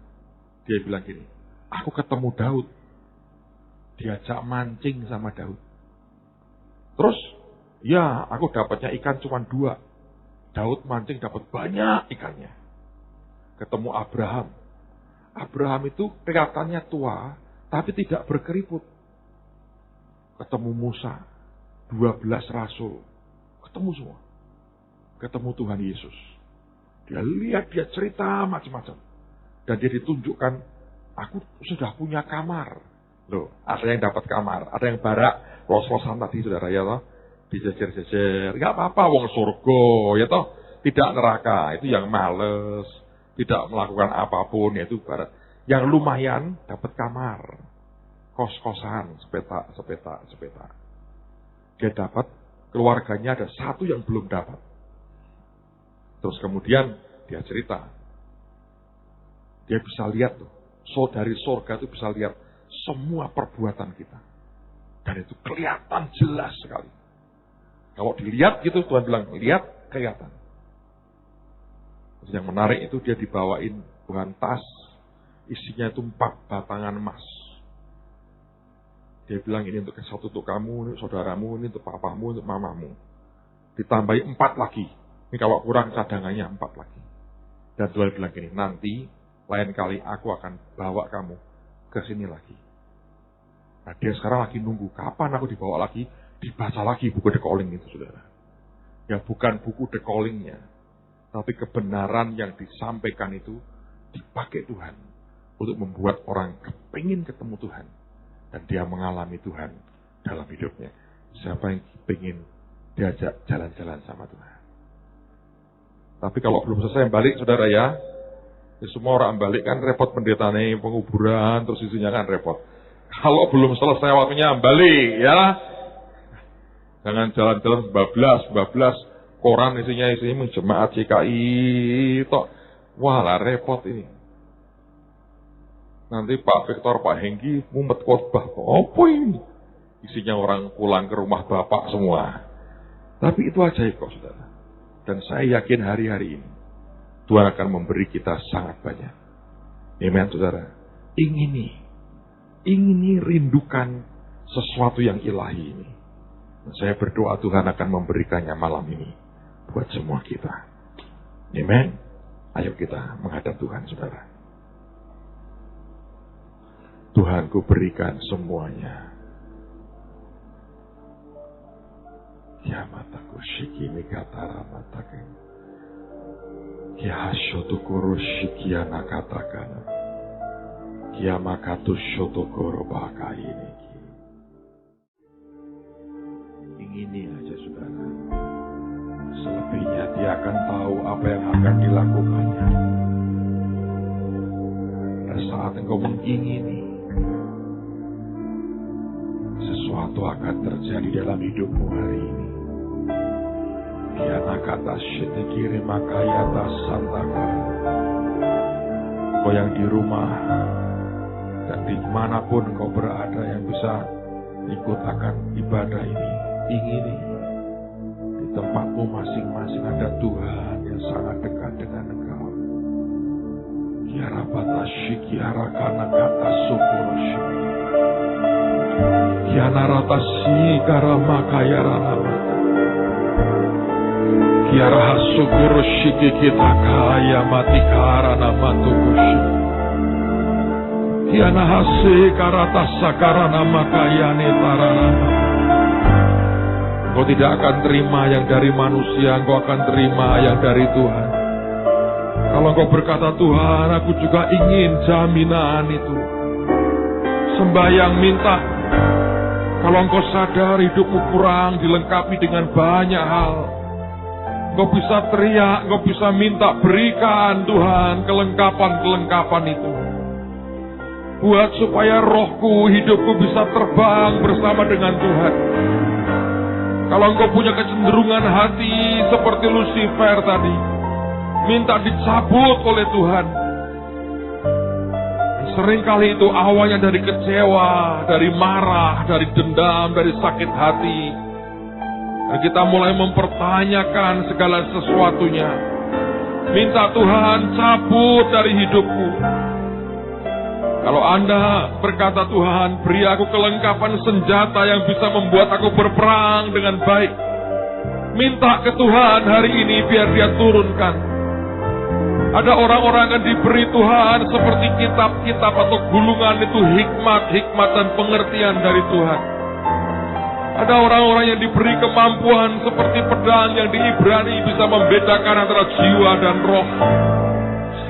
Dia bilang gini, aku ketemu Daud. Diajak mancing sama Daud. Terus, ya aku dapatnya ikan cuma 2. Daud mancing dapat banyak ikannya. Ketemu Abraham. Abraham itu kelihatannya tua, tapi tidak berkeriput. Ketemu Musa, 12 rasul. Ketemu semua. Ketemu Tuhan Yesus. Dia lihat, dia cerita macam-macam. Dan dia ditunjukkan, aku sudah punya kamar. Loh, ada yang dapat kamar, ada yang barak, los-losan tadi saudara ya toh. Dijejer-jejer, gak apa-apa, wong surga ya toh. Tidak neraka, itu yang males. Tidak melakukan apapun, yaitu barat. Yang lumayan dapat kamar. Kos-kosan, sepeta. Dia dapat, keluarganya ada 1 yang belum dapat. Terus kemudian dia cerita. Dia bisa lihat tuh, dari surga itu bisa lihat semua perbuatan kita. Dan itu kelihatan jelas sekali. Kalau dilihat gitu, Tuhan bilang, lihat, kelihatan. Terus yang menarik itu dia dibawain bukan tas, isinya itu 4 batangan emas. Dia bilang ini satu untuk kamu, ini saudaramu, ini untuk papamu, untuk mamamu. Ditambahi 4 lagi. Ini kalau kurang cadangannya 4 lagi. Dan Tuhan bilang gini, nanti lain kali aku akan bawa kamu ke sini lagi. Nah, dia sekarang lagi nunggu kapan aku dibawa lagi, dibaca lagi buku The Calling itu, saudara. Ya bukan buku The Calling-nya, tapi kebenaran yang disampaikan itu dipakai Tuhan untuk membuat orang kepingin ketemu Tuhan. Dan dia mengalami Tuhan dalam hidupnya. Siapa yang kepingin diajak jalan-jalan sama Tuhan. Tapi kalau belum selesai balik, saudara ya, semua orang balik kan repot pendetanya, penguburan, terus isinya kan repot. Kalau belum selesai waktunya balik ya. Jangan jalan-jalan bablas, koran isinya jemaat CKI, tok. Wah lah repot ini. Nanti Pak Victor, Pak Hengki mumet khotbah. Apa ini? Isinya orang pulang ke rumah bapak semua. Tapi itu ajaib kok saudara. Dan saya yakin hari-hari ini Tuhan akan memberi kita sangat banyak. Amen, saudara. Ingini, rindukan sesuatu yang ilahi ini. Dan saya berdoa Tuhan akan memberikannya malam ini buat semua kita. Amen. Ayo kita menghadap Tuhan, saudara. Tuhan, ku berikan semuanya. Kiamataku shikini katara matake. Kiashotokoro shikiana katakana. Kiamakatu shotokoro baka ini. Ingini aja saudara. Selebihnya dia akan tahu apa yang akan dilakukannya. Pada saat engkau mengingini, sesuatu akan terjadi dalam hidupmu hari ini. Kiana kata syetekiri makayata santaka. Kau yang di rumah dan dimanapun kau berada yang bisa ikut akan ibadah ini, ingini di tempatmu masing-masing ada Tuhan yang sangat dekat dengan engkau. Kiara batashi kiara kana kata sukoroshi. Kiana ratasi kara makayara nama. Kiara hasukoroshi kita kaya mati kara nama tukushi. Kiana hase karata sakara nama kayane taranama. Engkau tidak akan terima yang dari manusia, engkau akan terima yang dari Tuhan. Kalau engkau berkata, Tuhan, aku juga ingin jaminan itu. Sembahyang minta. Kalau engkau sadar hidupmu kurang dilengkapi dengan banyak hal, engkau bisa teriak, engkau bisa minta, berikan Tuhan kelengkapan-kelengkapan itu. Buat supaya rohku, hidupku bisa terbang bersama dengan Tuhan. Kalau engkau punya kecenderungan hati seperti Lucifer tadi, minta dicabut oleh Tuhan. Seringkali itu awalnya dari kecewa, dari marah, dari dendam, dari sakit hati. Dan kita mulai mempertanyakan segala sesuatunya. Minta Tuhan cabut dari hidupku. Kalau Anda berkata, Tuhan, beri aku kelengkapan senjata yang bisa membuat aku berperang dengan baik. Minta ke Tuhan hari ini biar dia turunkan. Ada orang-orang yang diberi Tuhan seperti kitab-kitab atau gulungan itu hikmat dan pengertian dari Tuhan. Ada orang-orang yang diberi kemampuan seperti pedang yang di Ibrani bisa membedakan antara jiwa dan roh.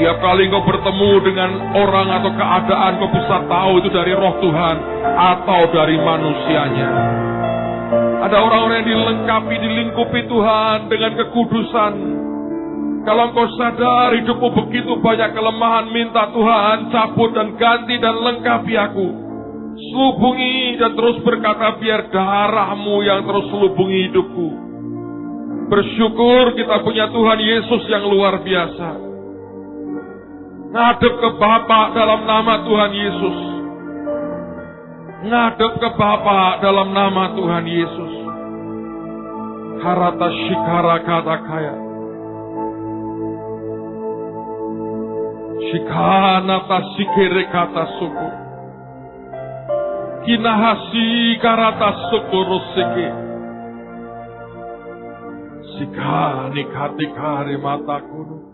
Setiap kali engkau bertemu dengan orang atau keadaan, engkau bisa tahu itu dari roh Tuhan atau dari manusianya. Ada orang-orang yang dilengkapi, dilingkupi Tuhan dengan kekudusan. Kalau engkau sadar hidupmu begitu banyak kelemahan, minta Tuhan cabut dan ganti dan lengkapi aku. Selubungi dan terus berkata, biar darahmu yang terus selubungi hidupku. Bersyukur kita punya Tuhan Yesus yang luar biasa. Ngadep ke Bapa dalam nama Tuhan Yesus. Ngadep ke Bapa dalam nama Tuhan Yesus. Harata shikara kata kaya. Shikana tasikere kata suku. Kinahasi karata suku roseke. Sikani kati kare mata kuno.